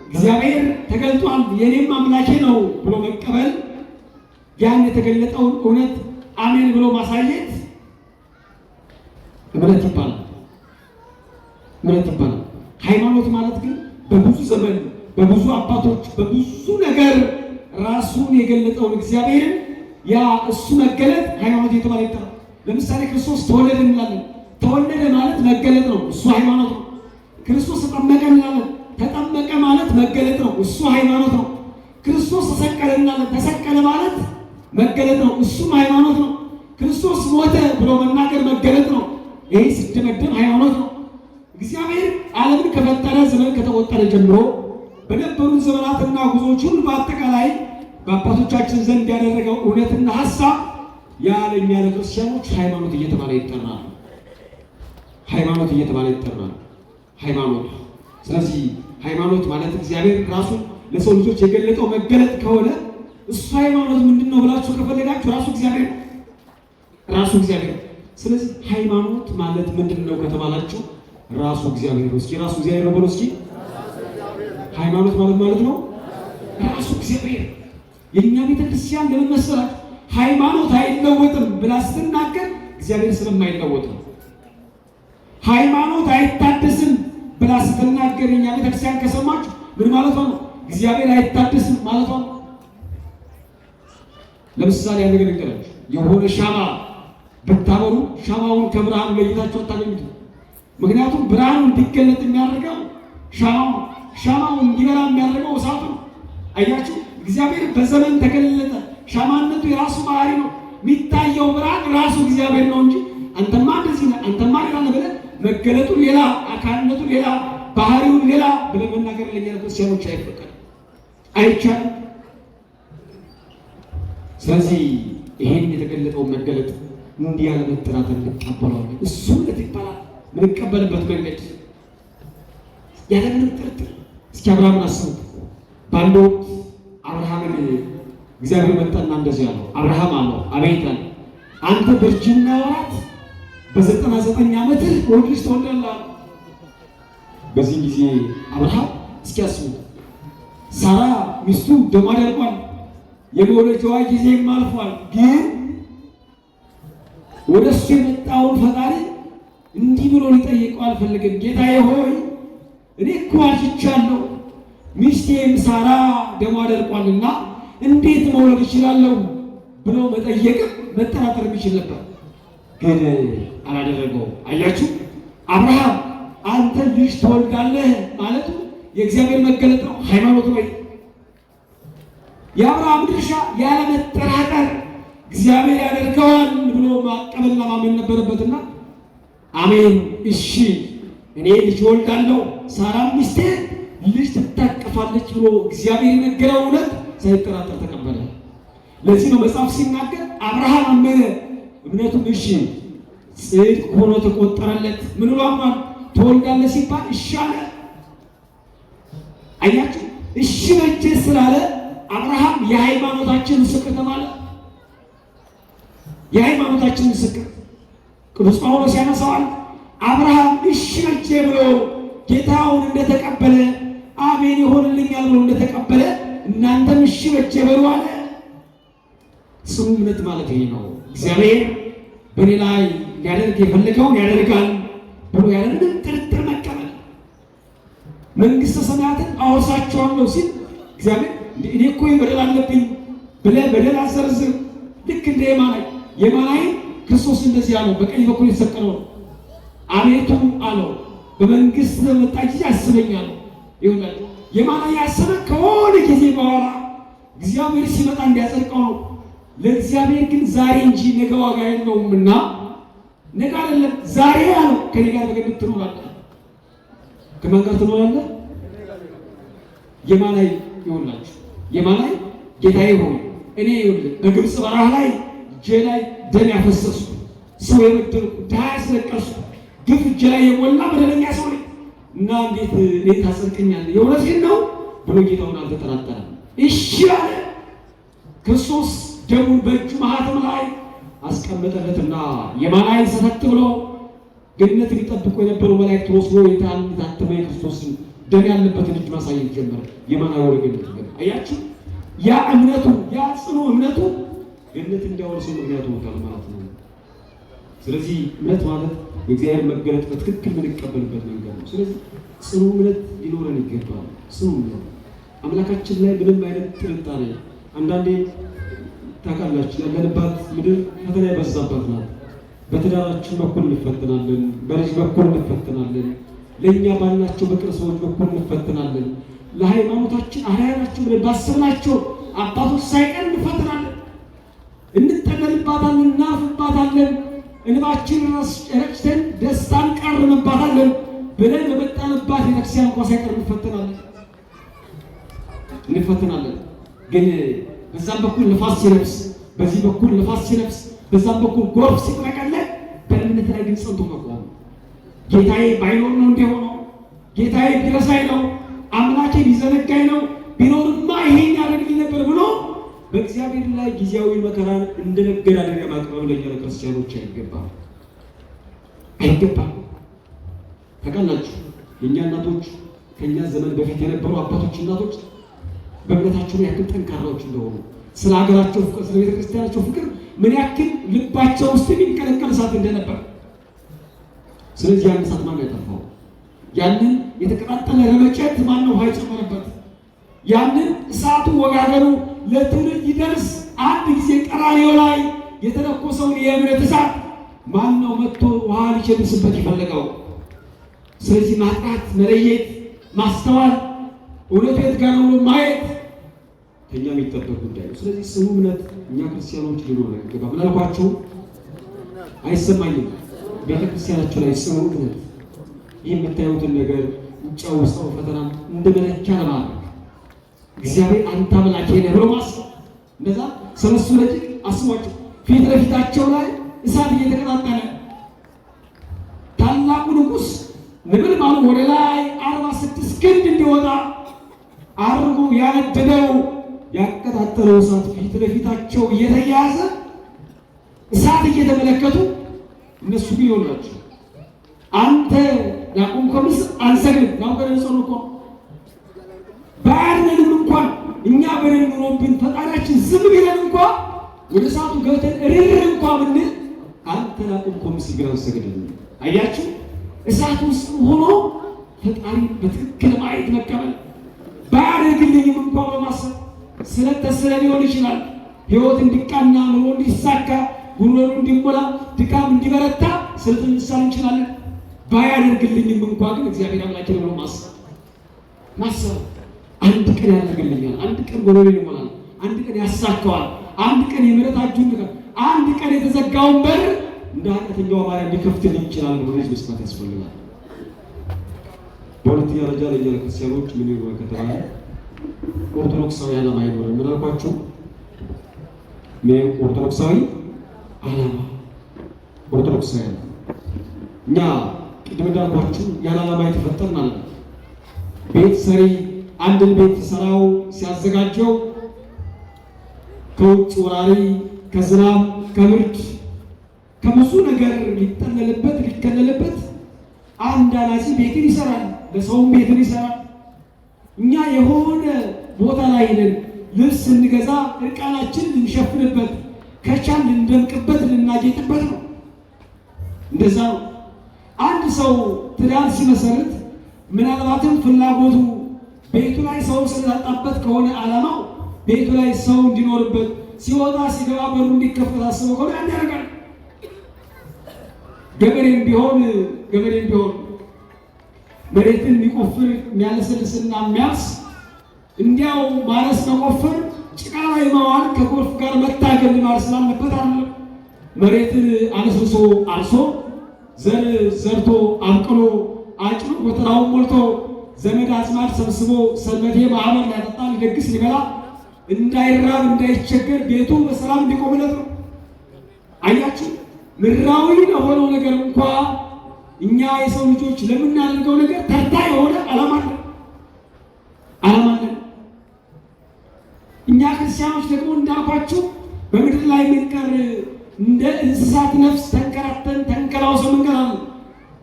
[SPEAKER 2] እግዚአብሔር ተገልጧል የኔም አምላኬ ነው ብሎ መቀበል፣ ያን የተገለጠውን እውነት አሜን ብሎ ማሳየት እምነት ይባላል። እምነት ይባላል። ሃይማኖት ማለት ግን በብዙ ዘመን በብዙ አባቶች በብዙ ነገር ራሱን የገለጠውን እግዚአብሔርን ያ እሱ መገለጥ ሃይማኖት የተባለ ይጠራል። ለምሳሌ ክርስቶስ ተወለደ እንላለን። ተወለደ ማለት መገለጥ ነው፣ እሱ ሃይማኖት ነው። ክርስቶስ ተጠመቀ እንላለን። ተጠመቀ ማለት መገለጥ ነው፣ እሱ ሃይማኖት ነው። ክርስቶስ ተሰቀለ እንላለን። ተሰቀለ ማለት መገለጥ ነው፣ እሱም ሃይማኖት ነው። ክርስቶስ ሞተ ብሎ መናገር መገለጥ ነው። ይሄ ሲደመደም ሃይማኖት ነው። እግዚአብሔር ዓለምን ከፈጠረ ዘመን ከተቆጠረ ጀምሮ በነበሩ ዘመናትና ጉዞዎች ሁሉ በአጠቃላይ በአባቶቻችን ዘንድ ያደረገው እውነትና ሀሳብ ያለኛ ለክርስቲያኖች ሃይማኖት እየተባለ ይጠራል። ሃይማኖት እየተባለ ይጠራል። ሃይማኖት። ስለዚህ ሃይማኖት ማለት እግዚአብሔር ራሱ ለሰው ልጆች የገለጠው መገለጥ ከሆነ እሱ ሃይማኖት ምንድነው ብላችሁ ከፈለጋችሁ ራሱ እግዚአብሔር። ስለዚህ ሃይማኖት ማለት ምንድነው ከተባላችሁ ራሱ እግዚአብሔር። እስኪ ራሱ እግዚአብሔር ነው ብሎ እስኪ ሃይማኖት ማለት ነው ራሱ እግዚአብሔር። የኛ ቤተክርስቲያን ለምን መሰላችሁ ሃይማኖት አይለወጥም ብላ ስትናገር እግዚአብሔር ስለማይለወጥ ነው። ሃይማኖት አይታደስም ብላ ስትናገር የኛ ቤተክርስቲያን ከሰማችሁ ምን ማለት ነው? እግዚአብሔር አይታደስም ማለት ነው። ለምሳሌ አንድ ነገር ልንገራችሁ። የሆነ ሻማ ብታበሩ ሻማውን ከብርሃኑ ለይታችሁ አታገኙት። ምክንያቱም ብርሃኑ እንዲገለጥ የሚያደርገው ሻማው እንዲበራ የሚያደርገው እሳቱ ነው። አያችሁ፣ እግዚአብሔር በዘመን ተገለጠ። ሻማነቱ የራሱ ባህሪ ነው። የሚታየው ብርሃን ራሱ እግዚአብሔር ነው እንጂ አንተማ እንደዚህ ነህ አንተማ ሌላ ነህ ብለህ መገለጡ ሌላ አካልነቱ ሌላ ባህሪውን ሌላ ብለህ መናገር ለኛ ክርስቲያኖች አይፈቀድም፣ አይቻልም። ስለዚህ ይሄን የተገለጠው መገለጥ እንዲህ ያለ መጠራጠር እንቀበለዋለን። እሱም ይባላል የምንቀበልበት መንገድ ያለምንም ጥርጥር። እስኪ አብርሃምን አስቡት። በአንድ ወቅት አብርሃምን እግዚአብሔር መጣና እንደዚህ አለው። አብርሃም አለው አቤት አለ። አንተ በእርጅና ወራት በ99 ዓመትህ ወንድ ልጅ ትወልዳለህ። በዚህ ጊዜ አብርሃም እስኪ አስቡት፣ ሳራ ሚስቱ ደሟ ደርቋል፣ የመውለጃዋ ጊዜም አልፏል። ግን ወደ እሱ የመጣውን ፈጣሪ እንዲህ ብሎ ሊጠይቀው አልፈልግም። ጌታዬ ሆይ እኔ እኮ አርጅቻለሁ፣ ሚስቴም ሳራ ደሟ ደርቋልና እንዴት መውለድ እችላለሁ ብሎ መጠየቅም መጠራጠር የሚችል ነበር፣ ግን አላደረገው። አያችሁ፣ አብርሃም አንተ ልጅ ትወልዳለህ ማለቱ የእግዚአብሔር መገለጥ ነው፣ ሃይማኖት ወይ የአብርሃም ድርሻ ያለ መጠራጠር እግዚአብሔር ያደርገዋል ብሎ ማቀበልና ማመን ነበረበትና አሜን እሺ እኔ ልጅ ወልዳለሁ ሳራም ሚስቴ ልጅ ትታቀፋለች ብሎ እግዚአብሔር የነገረው እውነት ሳይጠራጠር ተቀበለ። ለዚህ ነው መጽሐፍ ሲናገር አብርሃም አመነ፣ እምነቱም እሺ ጽድቅ ሆኖ ተቆጠረለት። ምን ብሎ አምኗል? ትወልዳለህ ሲባል እሺ አለ። አያችሁ፣ እሺ በእጄ ስላለ አብርሃም የሃይማኖታችን ምስክር ተባለ። የሃይማኖታችን ምስክር ቅዱስ ጳውሎስ ያነሳዋል። አብርሃም እሺ በእጄ ብሎ ጌታውን እንደተቀበለ አሜን ይሆንልኛል ብሎ እንደተቀበለ እናንተም እሺ በእጄ በሉ አለ። ስሙ እምነት ማለት ይሄ ነው። እግዚአብሔር በእኔ ላይ ሊያደርግ የፈለገውን ያደርጋል ብሎ ያለምንም ጥርጥር መቀበል። መንግሥተ ሰማያትን አወርሳቸዋለሁ ሲል እግዚአብሔር እኔ እኮ በደል አለብኝ ብለህ በደል አዘርዝር። ልክ እንደ የማናይ ክርስቶስ እንደዚህ አለው፣ በቀኝ በኩል የተሰቀለው አቤቱ አለው በመንግስት መጣ ጊዜ አስበኛል። ይሁን የማናይ ያሰበ ከሆነ ጊዜ በኋላ እግዚአብሔር ሲመጣ እንዲያጸድቀው ነው። ለእግዚአብሔር ግን ዛሬ እንጂ ነገ ዋጋ የለውምና ነገ አይደለም ዛሬ አለው። ከኔ ጋር በገነት ትኖራለህ። ከማን ጋር ትኖራለህ? የማናይ ይሁንላችሁ። የማናይ ጌታዬ ሆይ እኔ ይሁን በግብፅ በረሃ ላይ እጄ ላይ ደም ያፈሰሱ ሰው የበደልኩ ድሃ ያስለቀስኩ ግፍ እጄ ላይ የሞላ በደለኛ ሰው ነኝ እና እንዴት ታጸድቀኛለህ? የእውነትህን ነው ብሎ ጌታውን አልተጠራጠረም። እሺ አለ። ክርስቶስ ደሙን በእጁ ማኅተም ላይ አስቀመጠለትና የማናይን ሰተት ብሎ ገነት ሊጠብቁ የነበሩ መላእክት ወስዶ የታተመ የክርስቶስን ደም ያለበትን እጅ ማሳየት ጀመረ። የማናዊ ወደ ገነት ገባ። አያችሁ፣ ያ እምነቱ ያ ጽኑ እምነቱ ገነት እንዲያወርሰው ምክንያቱ ሆኗል ማለት ነው። ስለዚህ እምነት ማለት የእግዚአብሔር መገለጥ በትክክል የምንቀበልበት መንገድ ነው። ስለዚህ ጽኑ እምነት ሊኖረን ይገባል። ጽኑ እምነት አምላካችን ላይ ምንም አይነት ጥርጣሬ አንዳንዴ ታውቃላችሁ ያለንባት ምድር ፈተና የበዛባት ናት። በትዳራችን በኩል እንፈተናለን፣ በልጅ በኩል እንፈተናለን፣ ለእኛ ባልናቸው በቅርብ ሰዎች በኩል እንፈተናለን፣ ለሃይማኖታችን አርአያ ናቸው ብለን ባሰብናቸው አባቶች ሳይቀር እንፈተናለን። እንጠለልባታለን፣ እናርፍባታለን፣ እንባችን ረጭተን ደስታን ቃርመባታለን ብለን በመጣንባት ቤተክርስቲያን እንኳ ሳይቀር እንፈተናለን። ግን በዛም በኩል ነፋስ ሲነፍስ፣ በዚህ በኩል ነፋስ ሲነፍስ፣ በዛም በኩል ጎርፍ ሲጥለቀለቅ በእምነት ላይ ግን ጸንቶ መቆም ጌታዬ ባይኖር ነው እንዲሆነው፣ ጌታዬ ቢረሳኝ ነው፣ አምላኬ ቢዘነጋኝ ነው፣ ቢኖርማ ይሄን ያደርግልኝ ነበር ብሎ በእግዚአብሔር ላይ ጊዜያዊ መከራን እንደ መገዳደሪያ ማቅረብ ለእኛ ለክርስቲያኖች አይገባም። ታውቃላችሁ የእኛ እናቶች ከእኛ ዘመን በፊት የነበሩ አባቶች እናቶች በእምነታቸው ምን ያክል ጠንካራዎች እንደሆኑ ስለ ሀገራቸው ፍቅር፣ ስለ ቤተክርስቲያናቸው ፍቅር ምን ያክል ልባቸው ውስጥ የሚንቀለቀል እሳት እንደነበር። ስለዚህ ያን እሳት ማነው ያጠፋው? ያንን የተቀጣጠለ ረመጨት ማነው ውሃ የጨመረበት? ያንን እሳቱ ወጋገኑ ለትውልድ ይደርስ አንድ ጊዜ ቀራንዮ ላይ የተለኮሰውን የእምነት እሳት ማነው መጥቶ ውሃ ሊቸልስበት የፈለገው? ስለዚህ ማጥራት፣ መለየት፣ ማስተዋል፣ እውነቱ የት ጋር ነው ማየት ከእኛ የሚጠበቅ ጉዳይ ነው። ስለዚህ ጽኑ እምነት እኛ ክርስቲያኖች ሊኖር ይገባ። ምናልኳችሁ አይሰማኝም ቤተክርስቲያናችሁ ላይ ጽኑ እምነት ይህ የምታዩትን ነገር ውጫው ውስጠው ፈተና እንደ መለኪያ ለማድረግ እግዚአብሔር አንተ አምላኬ ነህ ብሎ ማሰብ። እንደዛ ሰለስቱ ደቂቅ አስቧቸው፣ ፊት ለፊታቸው ላይ እሳት እየተቀጣጠለ ታላቁ ንጉሥ ነበልባሉ ወደ ላይ 46 ክንድ እንዲወጣ አርጎ ያነደደው ያቀጣጠለው እሳት ፊት ለፊታቸው እየተያዘ እሳት እየተመለከቱ እነሱ ግን ይሆናቸው አንተ ያቆምከው ምስል አንሰግድም ናውቀደንጾን እኮ ባያድነንም እንኳን እኛ በደል ኖሮብን ፈጣሪያችን ዝም ቢለን እንኳን ወደ እሳቱ ገብተን እርር እንኳን ብንል አንተ ያቆምከው ምስል ግን አንሰግድም። አያችሁ እሳት ውስጥ ሆኖ ፈጣሪ በትክክል ማየት መቀበል ባያደርግልኝም እንኳን በማሰብ ስለተሰለ ሊሆን ይችላል ሕይወት እንዲቃና ኑሮ እንዲሳካ ጉሮሮ እንዲሞላ ድካም እንዲበረታ ስለተንሳል እንችላለን። ባያደርግልኝም እንኳን ግን እግዚአብሔር አምላኬ ነው ብሎ ማሰብ አንድ ቀን ያደርግልኛል፣ አንድ ቀን ጉሮሮን ይሞላል፣ አንድ ቀን ያሳካዋል፣ አንድ ቀን የምሕረታችሁን ድጋፍ፣ አንድ ቀን የተዘጋውን በር እንደ ኃጢአተኛው ማርያም ሊከፍትልኝ ይችላል ብሎ መስማት ያስፈልጋል። በሁለተኛ ደረጃ ለእኛ ለክርስቲያኖች ምን ይሆን ከተባለ ኦርቶዶክሳዊ ዓላማ አይኖርም። ምን አልኳችሁ? ኦርቶዶክሳዊ ዓላማ ኦርቶዶክሳዊ ዓላማ እኛ ቅድም እንዳልኳችሁ ያለ ዓላማ የተፈጠርን አለ። ቤት ሰሪ አንድን ቤት ሰራው ሲያዘጋጀው ከውጭ ወራሪ፣ ከዝናብ፣ ከብርድ፣ ከብዙ ነገር ሊጠለልበት ሊከለልበት አንድ አናጺ ቤትን ይሰራል፣ ለሰውም ቤትን ይሰራል። እኛ የሆነ ቦታ ላይ ሄደን ልብስ ስንገዛ እርቃናችን ልንሸፍንበት ከቻል ልንደምቅበት ልናጌጥበት ነው። እንደዛ ነው። አንድ ሰው ትዳር ሲመሰርት ምናልባትም ፍላጎቱ ቤቱ ላይ ሰው ስለታጣበት ከሆነ ዓላማው ቤቱ ላይ ሰው እንዲኖርበት ሲወጣ ሲገባ በሩ እንዲከፈት አስበው ከሆነ ያን ያደርጋል። ገበሬም ቢሆን መሬትን የሚቆፍር የሚያለሰልስና የሚያርስ እንዲያው ማረስ መቆፈር ጭቃ ላይ ማዋል ከጎርፍ ጋር መታገል ማረስ ስላለበት አለ። መሬትን አለስልሶ አርሶ ዘር ዘርቶ አብቅሎ አጭሮ ጎተራውን ሞልቶ ዘመድ አዝማድ ሰብስቦ ሰንበቴ ማህበር ሊያጠጣ ሊደግስ ሊበላ እንዳይራብ እንዳይቸገር ቤቱ በሰላም እንዲቆምለት ነው። አያችሁ ምድራዊ ለሆነው ነገር እንኳ እኛ የሰው ልጆች ለምናደርገው ነገር ተርታ የሆነ ዓላማ አለን። እኛ ክርስቲያኖች ደግሞ እንዳልኳችሁ በምድር ላይ የምንቀር እንደ እንስሳት ነፍስ ተንከራተን ተንከላውሰን እንቀራለን።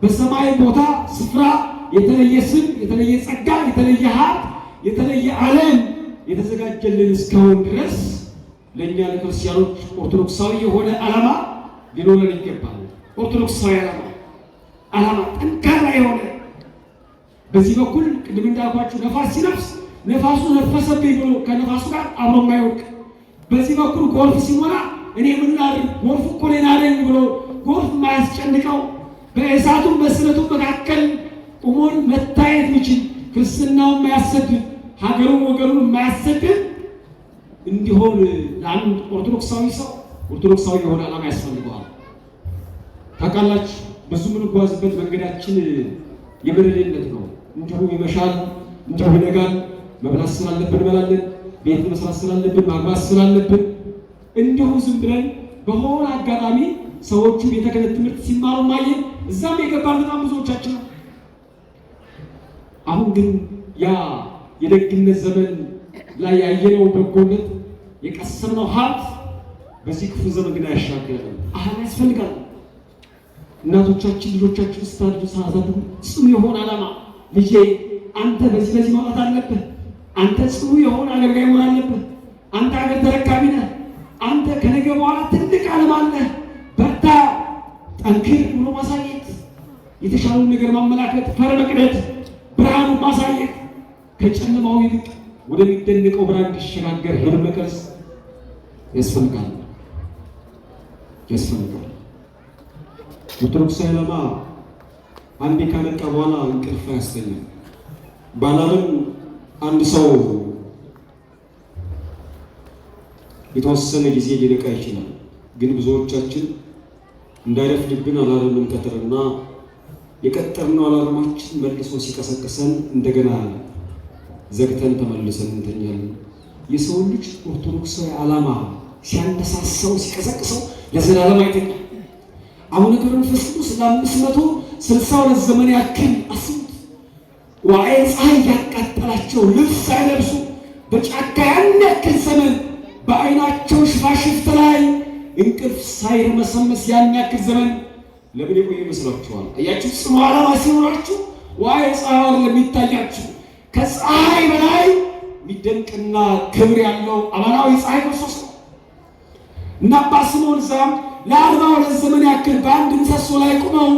[SPEAKER 2] በሰማይ ቦታ ስፍራ የተለየ ስም፣ የተለየ ጸጋ፣ የተለየ ሀብት፣ የተለየ ዓለም የተዘጋጀልን እስካሁን ድረስ ለእኛ ለክርስቲያኖች ኦርቶዶክሳዊ የሆነ ዓላማ ሊኖረን ይገባል። ኦርቶዶክሳዊ ዓላማ ጠንካራ የሆነ በዚህ በኩል ቅድም እንዳልኳችሁ ነፋስ ሲነፍስ ነፋሱ ነፈሰብኝ ብሎ ከነፋሱ ጋር አብሮ የማይወድቅ፣ በዚህ በኩል ጎርፍ ሲሞላ እኔ ምን ላድርግ ጎርፍ እኮ እኔን አለኝ ብሎ ጎርፍ የማያስጨንቀው፣ በእሳቱ በስለቱ መካከል ቁሞን መታየት የሚችል ክርስትናውን የማያሰድብ ሀገሩን ወገኑን የማያሰድብ እንዲሆን ለአንድ ኦርቶዶክሳዊ ሰው ኦርቶዶክሳዊ የሆነ ዓላማ ያስፈልገዋል። ታውቃላችሁ ብዙ የምንጓዝበት መንገዳችን የመደሌነት ነው። እንዲሁ ይመሻል፣ እንዲሁ ይነጋል። መብላት ስላለብን እንበላለን፣ ቤት መስራት ስላለብን ማግባት ስላለብን እንዲሁ ዝም ብለን በሆነ አጋጣሚ ሰዎቹ ቤተ ክህነት ትምህርት ሲማሩ ማየን እዛም የገባን በጣም ብዙዎቻችን ነው። አሁን ግን ያ የደግነት ዘመን ላይ ያየነው በጎነት የቀሰምነው ሀብት በዚህ ክፉ ዘመን ግን አያሻግረንም። ዓላማ ያስፈልጋል። እናቶቻችን ልጆቻችን ስታድጉ ሳያሳድጉ ጽኑ የሆነ ዓላማ ልጄ አንተ በዚህ ማውጣት አለብህ፣ አንተ ጽኑ የሆነ አገልጋይ መሆን አለብህ፣ አንተ አገር ተረካቢ ነህ፣ አንተ ከነገ በኋላ ትልቅ ዓላማ አለህ፣ በርታ፣ ጠንክር ብሎ ማሳየት፣ የተሻለውን ነገር ማመላከት፣ ፈር መቅደድ፣ ብርሃኑን ማሳየት፣ ከጨለማው ይልቅ ወደሚደንቀው ብርሃን እንዲሸጋገር ህልም መቅረጽ ያስፈልጋል። ኦርቶዶክሳዊ ዓላማ አንዴ ካነቃ በኋላ እንቅልፍ አያስተኛም። ባላምን አንድ ሰው የተወሰነ ጊዜ ሊነቃ ይችላል። ግን ብዙዎቻችን እንዳይረፍድብን አላርም እንቀጥርና የቀጠርነው አላርማችን መልሶ ሲቀሰቅሰን እንደገና ዘግተን ተመልሰን እንተኛለን። የሰው ልጅ ኦርቶዶክሳዊ ዓላማ ሲያነሳሳው ሲቀሰቅሰው ለዘላለም አይተኛም። አቡነ ገብረ መንፈስ ቅዱስ ለ562 ዘመን ያክል አስቡት። ዋዕየ ፀሐይ ያቃጠላቸው ልብስ ሳይለብሱ በጫካ ያን ያክል ዘመን በዓይናቸው ሽፋሽፍት ላይ እንቅልፍ ሳይርመሰመስ ያን ያክል ዘመን ለምን የቆየ ይመስላችኋል? አያችሁ፣ ጽኑ ዓላማ ሲኖራችሁ ዋዕየ ፀሐይ ለሚታያችሁ ከፀሐይ በላይ የሚደንቅና ክብር ያለው አማናዊ ፀሐይ ክርስቶስ ነው እና አባ ስምዖን ዘአምድ ለ42 ዘመን ያክል በአንድ ምሰሶ ላይ ቆመው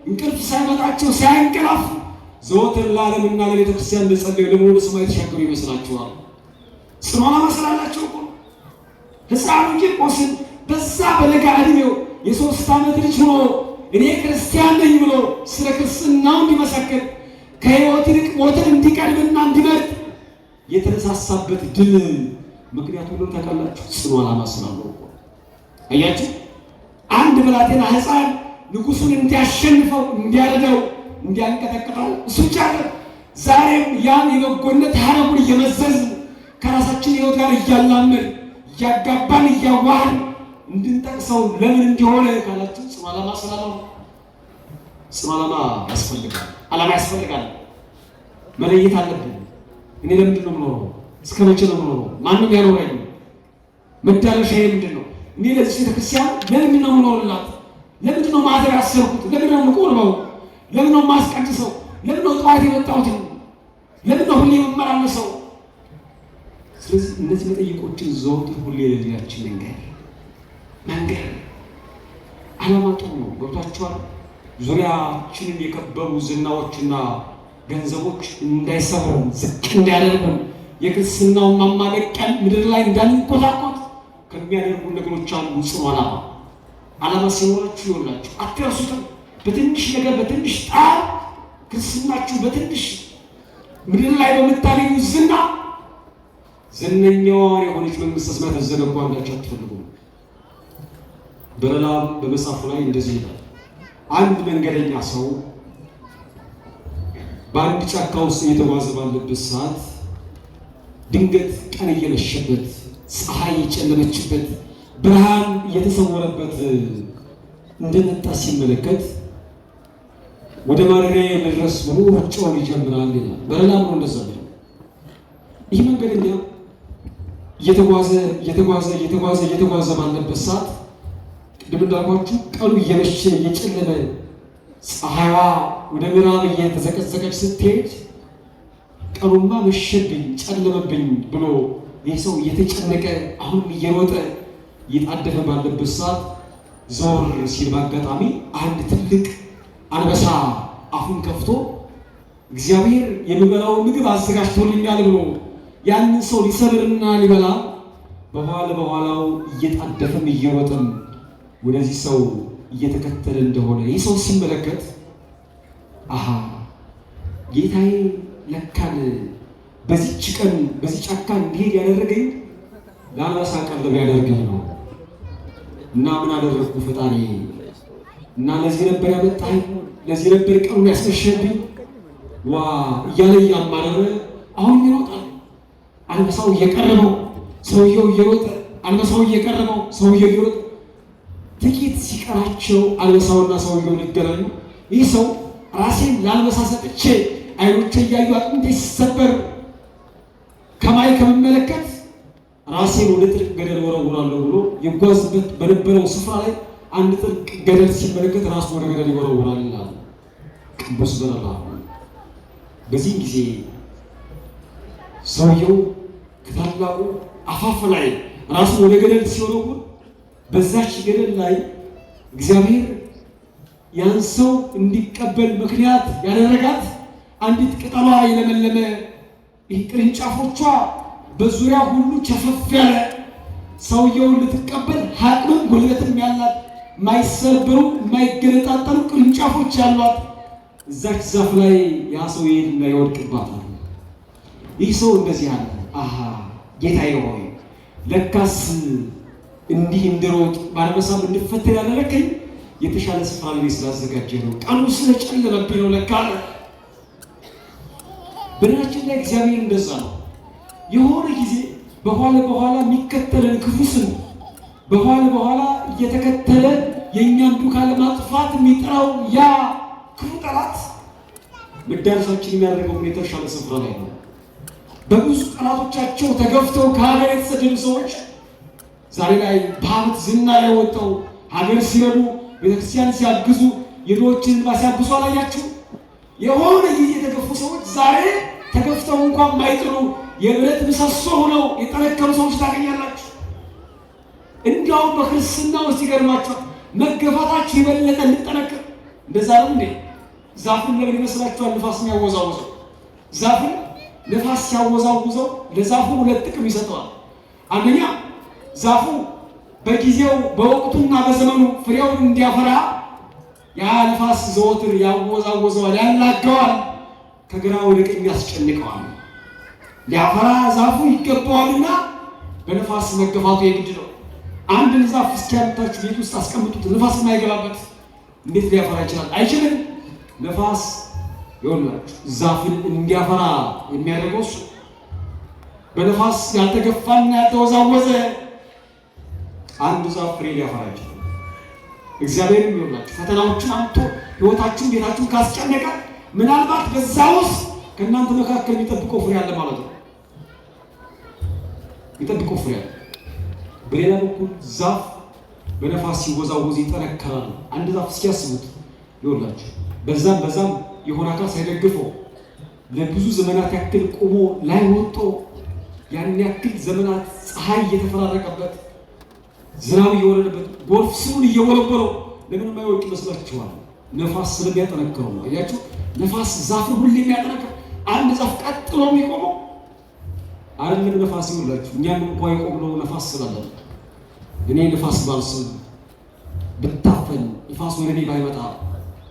[SPEAKER 2] እንቅልፍ ሳይመጣቸው ሳያንቀላፉ ዘወትር ለዓለምና ለቤተ ክርስቲያን እንደጸለዩ ለምን ወደ ሰማይ የተሻገሩ ይመስላችኋል? ጽኑ ዓላማ ስላላቸው እኮ። ሕፃኑ ቂርቆስን በዛ በለጋ ዕድሜው የ3 ዓመት ልጅ ሆኖ እኔ ክርስቲያን ነኝ ብሎ ስለ ክርስትናው እንዲመሰክር ከሕይወት ይልቅ ሞትን እንዲቀድምና እንዲመርጥ የተነሳሳበት ድል ምክንያቱ ሁሉ ታውቃላችሁ? ጽኑ ዓላማ ስላለው እኮ። አያችሁ፣ አንድ ብላቴና ሕፃን ንጉሱን እንዲያሸንፈው እንዲያረደው እንዲያንቀጠቅጠው እሱ ብቻ አይደለም። ዛሬም ያን የበጎነት ሀረጉን እየመዘዝ ከራሳችን ሕይወት ጋር እያላመድ እያጋባን እያዋህን እንድንጠቅሰው ለምን እንዲሆነ ካላችሁ ጽኑ ዓላማ ስላለው። ጽኑ ዓላማ ያስፈልጋል። ዓላማ ያስፈልጋል። መለየት አለብን። እኔ ለምንድን ነው የምኖረው? እስከ መቼ ነው የምኖረው? ማንም ያኖረኝ? መዳረሻዬ ምንድን ነው? እኔ ለዚህ ቤተክርስቲያን ለምንድን ነው የምኖርላት? ለምንድን ነው ማህተብ ያሰርኩት? ለምንድን ነው የምቆርበው? ለምን ነው የማስቀድሰው? ለምን ነው ጠዋት የመጣሁት? ለምን ነው ሁሌ የምመላለሰው? ስለዚህ እነዚህ መጠይቆችን ዘወትር ሁሌ ለሌላችን መንገር ዓላማ ጥሩ ነው። ገብቷችኋል? ዙሪያችንን የከበቡ ዝናዎችና ገንዘቦች እንዳይሰብሩን ዝቅ እንዳያደርጉን የክርስትናውን ማማለቂያ ምድር ላይ እንዳንቆጣቆጥ ከሚያደርጉ ነገሮች አንዱ ጽኑ ዓላማ ሲኖራችሁ ይሆናችሁ አትረሱትም። በትንሽ ነገር በትንሽ ጣር ክርስትናችሁ በትንሽ ምድር ላይ በምታገኙ ዝነኛዋ የሆነች መንግስተ ሰማያት ተዘነጉ አንዳችሁ አትፈልጉም። በረላም በመጽሐፉ ላይ እንደዚህ ይላል። አንድ መንገደኛ ሰው በአንድ ጫካ ውስጥ እየተጓዘ ባለበት ሰዓት ድንገት ቀን እየመሸበት ፀሐይ የጨለመችበት ብርሃን እየተሰወረበት እንደመጣ ሲመለከት ወደ ማደሪያዬ ልድረስ ብሎ ሩጫውን ይጀምራል ይላል። በረላም ነው እንደዛ ነው። ይህ መንገደኛ እየተጓዘ ባለበት ሰዓት ቅድም እንዳልኳችሁ ቀኑ እየመሸ እየጨለመ ፀሐይዋ ወደ ምዕራብ እየተዘቀዘቀች ስትሄድ ቀኑማ መሸብኝ ጨለመብኝ ብሎ ይህ ሰው እየተጨነቀ አሁንም እየሮጠ እየጣደፈ ባለበት ሰዓት ዞር ሲል በአጋጣሚ አንድ ትልቅ አንበሳ አፉን ከፍቶ እግዚአብሔር የሚበላውን ምግብ አዘጋጅቶልኛል ብሎ ያንን ሰው ሊሰብርና ሊበላ በኋላው እየጣደፈም እየሮጠም ወደዚህ ሰው እየተከተለ እንደሆነ ይህ ሰው ሲመለከት አሃ ጌታዬ ለካን በዚህ ቀን በዚህ ጫካ እንዲሄድ ያደረገኝ ለአንበሳ ቀለብ ያደርገኝ ነው እና ምን አደረግኩ ፈጣሪ እና ለዚህ ነበር ያመጣኝ ለዚህ ነበር ቀኑን ያስመሸብኝ ዋ እያለ እያማረረ አሁን ይሮጣል። አንበሳው እየቀረበው ሰውየው እየሮጠ አንበሳው እየቀረበው ሰውየው እየሮጠ ጥቂት ሲቀራቸው አንበሳውና ሰውየው ሊገናኙ ይህ ሰው ራሴን ለአንበሳ ሰጥቼ አይኖቼ እያዩ አጥንቴ ሲሰበር ከማይ ከመመለከት ራሴን ወደ ጥልቅ ገደል ወረውራለሁ ብሎ ይጓዝበት በነበረው ስፍራ ላይ አንድ ጥልቅ ገደል ሲመለከት ራሱ ወደ ገደል ይወረውራል ይላል ቅዱስ በረላ። በዚህ ጊዜ ሰውየው ከታላቁ አፋፍ ላይ ራሱ ወደ ገደል ሲወረውር በዛች ገደል ላይ እግዚአብሔር ያን ሰው እንዲቀበል ምክንያት ያደረጋት አንዲት ቅጠሏ የለመለመ ይህ ቅርንጫፎቿ በዙሪያ ሁሉ ቸፈፍ ያለ ሰውየውን ልትቀበል አቅምም ጉልበትም ያላት ማይሰበሩ ማይገነጣጠሉ ቅርንጫፎች ያሏት እዛች ዛፍ ላይ ያ ሰው ይሄድና ይወድቅባታል። ይህ ሰው እንደዚህ አለ፣ አሃ ጌታዬ ሆይ ለካስ እንዲህ እንድሮጥ ባለመሳም እንድፈተን ያደረከኝ የተሻለ ስፍራ ላይ ስላዘጋጀ ነው። ቀኑ ስለጨለመብኝ ነው ለካ። በእናችን ላይ እግዚአብሔር እንደዛ ነው። የሆነ ጊዜ በኋላ የሚከተለን ክፉ ስም በኋላ እየተከተለ የእኛን ዱካ ለማጥፋት የሚጠራው ያ ክፉ ጠላት መዳረሻችን የሚያደርገው የተሻለ ስፍራ ላይ ነው። በብዙ ጠላቶቻቸው ተገፍተው ከሀገር የተሰደዱ ሰዎች ዛሬ ላይ በሀብት ዝና ላይ ወጥተው ሀገር ሲረዱ ቤተክርስቲያን ሲያግዙ የድሆችን እንባ ሲያብሱ አላያችሁ? የሆነ ጊዜ የተገፉ ሰዎች ዛሬ ተገፍተው እንኳን ማይጥሉ የብረት ምሰሶ ሆነው የጠነከሩ ሰዎች ታገኛላችሁ። እንዲያውም በክርስትና ውስጥ ይገርማችኋል፣ መገፋታችሁ የበለጠ እንጠነክር። እንደዛ ነው እንዴ? ዛፉን ለምን ይመስላችኋል ንፋስ የሚያወዛውዘው? ዛፉን ንፋስ ሲያወዛውዘው ለዛፉ ሁለት ጥቅም ይሰጠዋል። አንደኛ ዛፉ በጊዜው በወቅቱና በዘመኑ ፍሬውን እንዲያፈራ ያ ንፋስ ዘወትር ያወዛወዘዋል፣ ያላገዋል፣ ከግራ ወደ ቀኝ ያስጨንቀዋል። ሊያፈራ ዛፉ ይገባዋልና በንፋስ መገፋቱ የግድ ነው። አንድን ዛፍ እስኪያመጣችሁ ቤት ውስጥ አስቀምጡት፣ ንፋስ የማይገባበት እንዴት ሊያፈራ ይችላል? አይችልም። ንፋስ ይሆናችሁ ዛፍን እንዲያፈራ የሚያደርገው እሱ በንፋስ ያልተገፋና ያልተወዛወዘ አንድ ዛፍ ፍሬ ሊያፈራ ይችላል። እግዚአብሔር ይሆናችሁ ፈተናዎችን አምጥቶ ህይወታችሁን ቤታችሁን ካስጨነቀ ምናልባት በዛ ውስጥ ከእናንተ መካከል የሚጠብቀው ፍሬ አለ ማለት ነው። የሚጠብቀው ፍሬ አለ። በሌላ በኩል ዛፍ በነፋስ ሲወዛወዝ ይጠነከራል። አንድ ዛፍ እስኪያስቡት ይሆናችሁ በዛም የሆነ አካል ሳይደግፈው ለብዙ ዘመናት ያክል ቆሞ ላይ ወጥቶ ያን ያክል ዘመናት ፀሐይ እየተፈራረቀበት ዝናብ እየወረደበት ጎርፍ ስሩን እየወረበረው ለምን የማይወድቅ ይመስላችኋል? ነፋስ ስለሚያጠነክረው ነው። አያችሁ፣ ነፋስ ዛፍን ሁሌ የሚያጠነክር አንድ ዛፍ ቀጥሎ የሚቆመው አይደለም። ነፋስ ይውላችሁ እኛም እንኳን የቆምነው ነፋስ ስላለ እኔ ነፋስ ባልስም ብታፈን ነፋስ ወደ እኔ ባይመጣ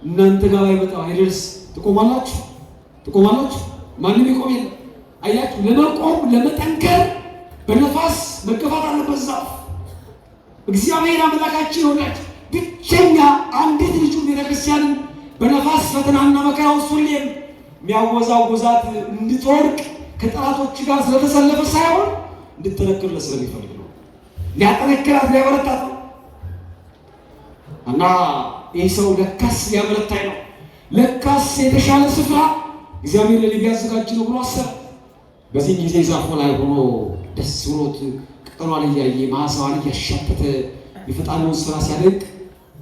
[SPEAKER 2] እናንተ ጋር ባይመጣ አይደርስ ትቆማላችሁ። ማንም ይቆም የለም። አያችሁ፣ ለመቆም ለመጠንከር በነፋስ መገፋት አለበት ዛፍ። እግዚአብሔር አምላካችን ይሆናችሁ ብቸኛ አንዲት ልጁ ቤተክርስቲያንን በነፋስ ፈተናና መከራ ውስጥ ሁሌም የሚያወዛውዛት እንድትወድቅ ከጠላቶች ጋር ስለተሰለፈ ሳይሆን እንድትጠነክር ስለሚፈልግ ነው። ሊያጠነክራት ሊያበረታት ነው። እና ይህ ሰው ለካስ ሊያመለክታይ ነው፣ ለካስ የተሻለ ስፍራ እግዚአብሔር ለኔ ሊያዘጋጅ ነው ብሎ አሰበ። በዚህ ጊዜ ዛፉ ላይ ሆኖ ደስ ብሎት ቅጠሏን እያየ ማሳዋን እያሻተተ የፈጣሪውን ስራ ሲያደንቅ፣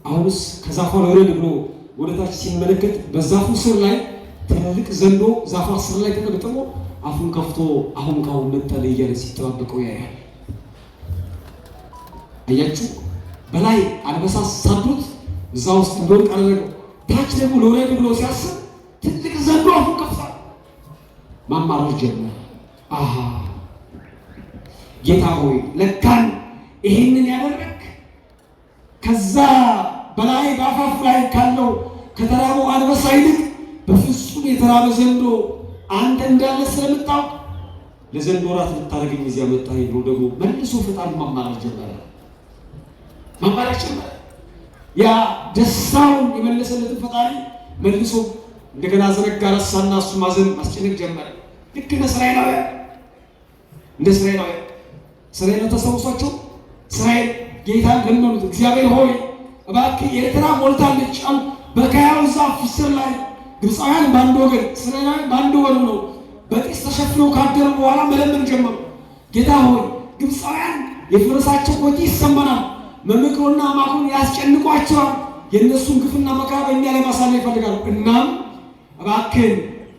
[SPEAKER 2] አሁንስ ከዛፏ ወረድ ብሎ ወደታች ሲመለከት በዛፉ ስር ላይ ትልቅ ዘንዶ ዛፏ ስር ላይ ተቀምጦ አፉን ከፍቶ አሁን ካሁን መጣለ እያለ ሲጠባበቀው ያያል። አያችሁ፣ በላይ አንበሳ ሳዱት እዛ ውስጥ እንደወድቅ አደረገው። ታች ደግሞ ለወረድ ብሎ ሲያስብ ትልቅ ዘንዶ አፉን ከፍቷል። ማማረር ጀመረ። አሃ ጌታ ሆይ ለካን ይሄንን ያደረግ ከዛ በላይ በአፋፍ ላይ ካለው ከተራበው አንበሳ ይልቅ በፍጹም የተራበ ዘንዶ አንተ እንዳለ ስለምታውቅ ለዘንዶ ራት ልታደርገኝ እዚያ መጣኸኝ ብሎ ደግሞ መልሶ ፈጣሪ ማማረር ጀመረ። ያ ደስታውን የመለሰለትን ፈጣሪ መልሶ እንደገና ዘረጋ፣ ረሳና እሱ ማዘን ማስጨነቅ ጀመረ። ልክ እንደ እስራኤላውያን እስራኤል ተሰውሷቸው እስራኤል ጌታን ለመኑት። እግዚአብሔር ሆይ እባክህ ኤርትራ ሞልታለች፣ በካያው ዛፍ ስር ላይ ግብፃውያን በአንድ ወገን እስራኤላውያን በአንድ ወገን ነው በጢስ ተሸፍነው ካደሩ በኋላ መለመን ጀመሩ። ጌታ ሆይ ግብፃውያን የፈረሳቸው ቆጢ ይሰማናል፣ መምክሮና ማኩን ያስጨንቋቸዋል፣ የእነሱን ግፍና መከራ በእኛ ላይ ማሳለፍ ይፈልጋሉ። እናም እባክህን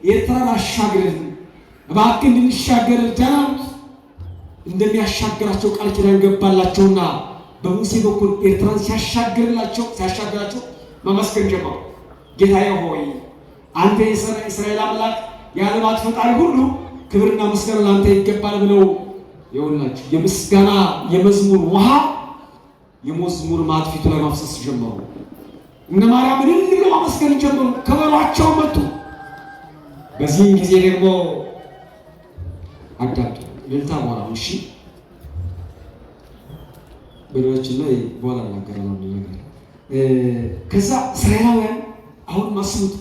[SPEAKER 2] ኤርትራን አሻግረን እባክህ እንድንሻገር እርዳን አሉት። እንደሚያሻግራቸው ቃል ኪዳን ገባላቸውና በሙሴ በኩል ኤርትራን ሲያሻግራቸው ማመስገን ጀመሩ። ጌታዬ ሆይ አንተ የእስራኤል አምላክ የዓለማት ፈጣሪ ሁሉ ክብርና ምስጋና ለአንተ ይገባል ብለው ይኸውላችሁ የምስጋና የመዝሙር ውሃ የመዝሙር ማጥፊቱ ላይ ማፍሰስ ጀመሩ። እነ ማርያም እልል ብለው ማመስገን ጀመሩ። ከበሯቸው መጡ። በዚህም ጊዜ ደግሞ አዳምጡ። ልልታ በኋላ እሺ፣ በሌሎችን ላይ በኋላ እናገራለሁ ነገር። ከዛ እስራኤላውያን አሁን ማስቡት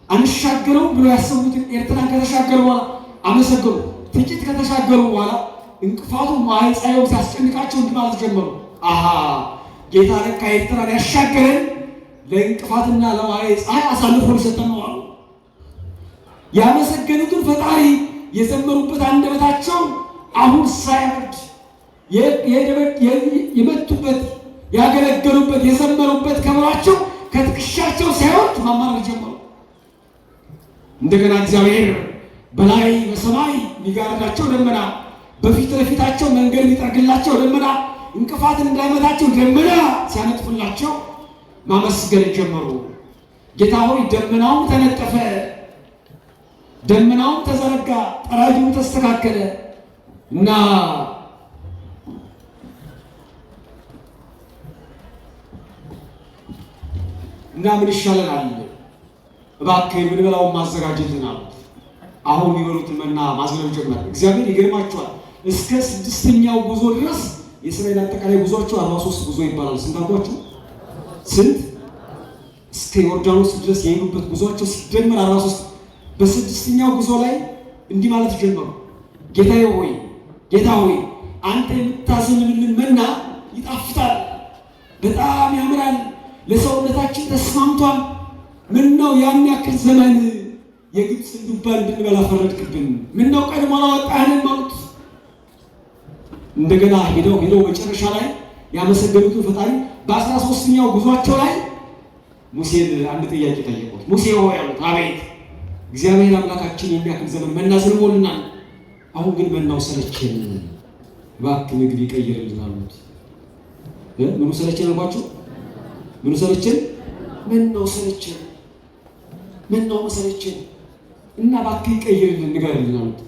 [SPEAKER 2] አንሻገረው ብሎ ያሰቡትን ኤርትራን ከተሻገሩ በኋላ አመሰገኑ። ጥቂት ከተሻገሩ በኋላ እንቅፋቱ ማይ ፀሐዩ ሲያስጨንቃቸው እንዲህ ማለት ጀመሩ። አሃ ጌታ ለካ ኤርትራን ያሻገረን ለእንቅፋትና ለማይ ፀሐይ አሳልፎ ሊሰጠን ነው አሉ። ያመሰገኑትን ፈጣሪ የዘመሩበት አንደበታቸው አሁን ሳይወድ የመቱበት ያገለገሉበት የዘመሩበት ከበሯቸው ከትከሻቸው ሳይወድ ማማረር ጀመሩ። እንደገና እግዚአብሔር በላይ በሰማይ የሚጋርዳቸው ደመና፣ በፊት ለፊታቸው መንገድ የሚጠርግላቸው ደመና፣ እንቅፋት እንዳይመታቸው ደመና ሲያነጥፉላቸው ማመስገን ጀመሩ። ጌታ ሆይ ደመናው ተነጠፈ፣ ደመናው ተዘረጋ፣ ጠራጁ ተስተካከለ እና ምን ይሻለናል? እባክህ የምንበላውን ማዘጋጀትን አሉት። አሁን የሚበሉትን መና ማዝነብ ጀመረ። እግዚአብሔር ይገርማቸዋል። እስከ 6ኛው ጉዞ ድረስ የእስራኤል አጠቃላይ ጉዟቸው 43 ጉዞ ይባላል። ስንት አልኳችሁ? ስንት? እስከ ዮርዳኖስ ድረስ የሄዱበት ጉዟቸው ሲደመር 43። በ6ኛው ጉዞ ላይ እንዲህ ማለት ጀመሩ። ጌታ ሆይ አንተ የምታዘንብልን መና ይጣፍጣል፣ በጣም ያምራል፣ ለሰውነታችን ተስማምቷል። ምነው ያን ያክል ዘመን የግብፅ ዱባን እንድንበላ ፈረድክብን? ምነው ቀድሞ አላወጣህንም አሉት። እንደገና ሄደው መጨረሻ ላይ ያመሰገኑትን ፈጣሪ በ13ኛው ጉዟቸው ላይ ሙሴን አንድ ጥያቄ ጠየቁት። ሙሴ ሆይ አሉት። አቤት። እግዚአብሔር አምላካችን የሚያክል ዘመን መና ዝንቦልናል፣ አሁን ግን መናው ሰለቸን፣ እባክህ ምግብ ይቀይርልን አሉት። ምኑ ሰለቸን አልኳቸው? ምኑ ሰለቸን? መናው ሰለቸን፣ መናው መሰለቸን እና እባክህ ይቀይርልን ንገርልን አሉት።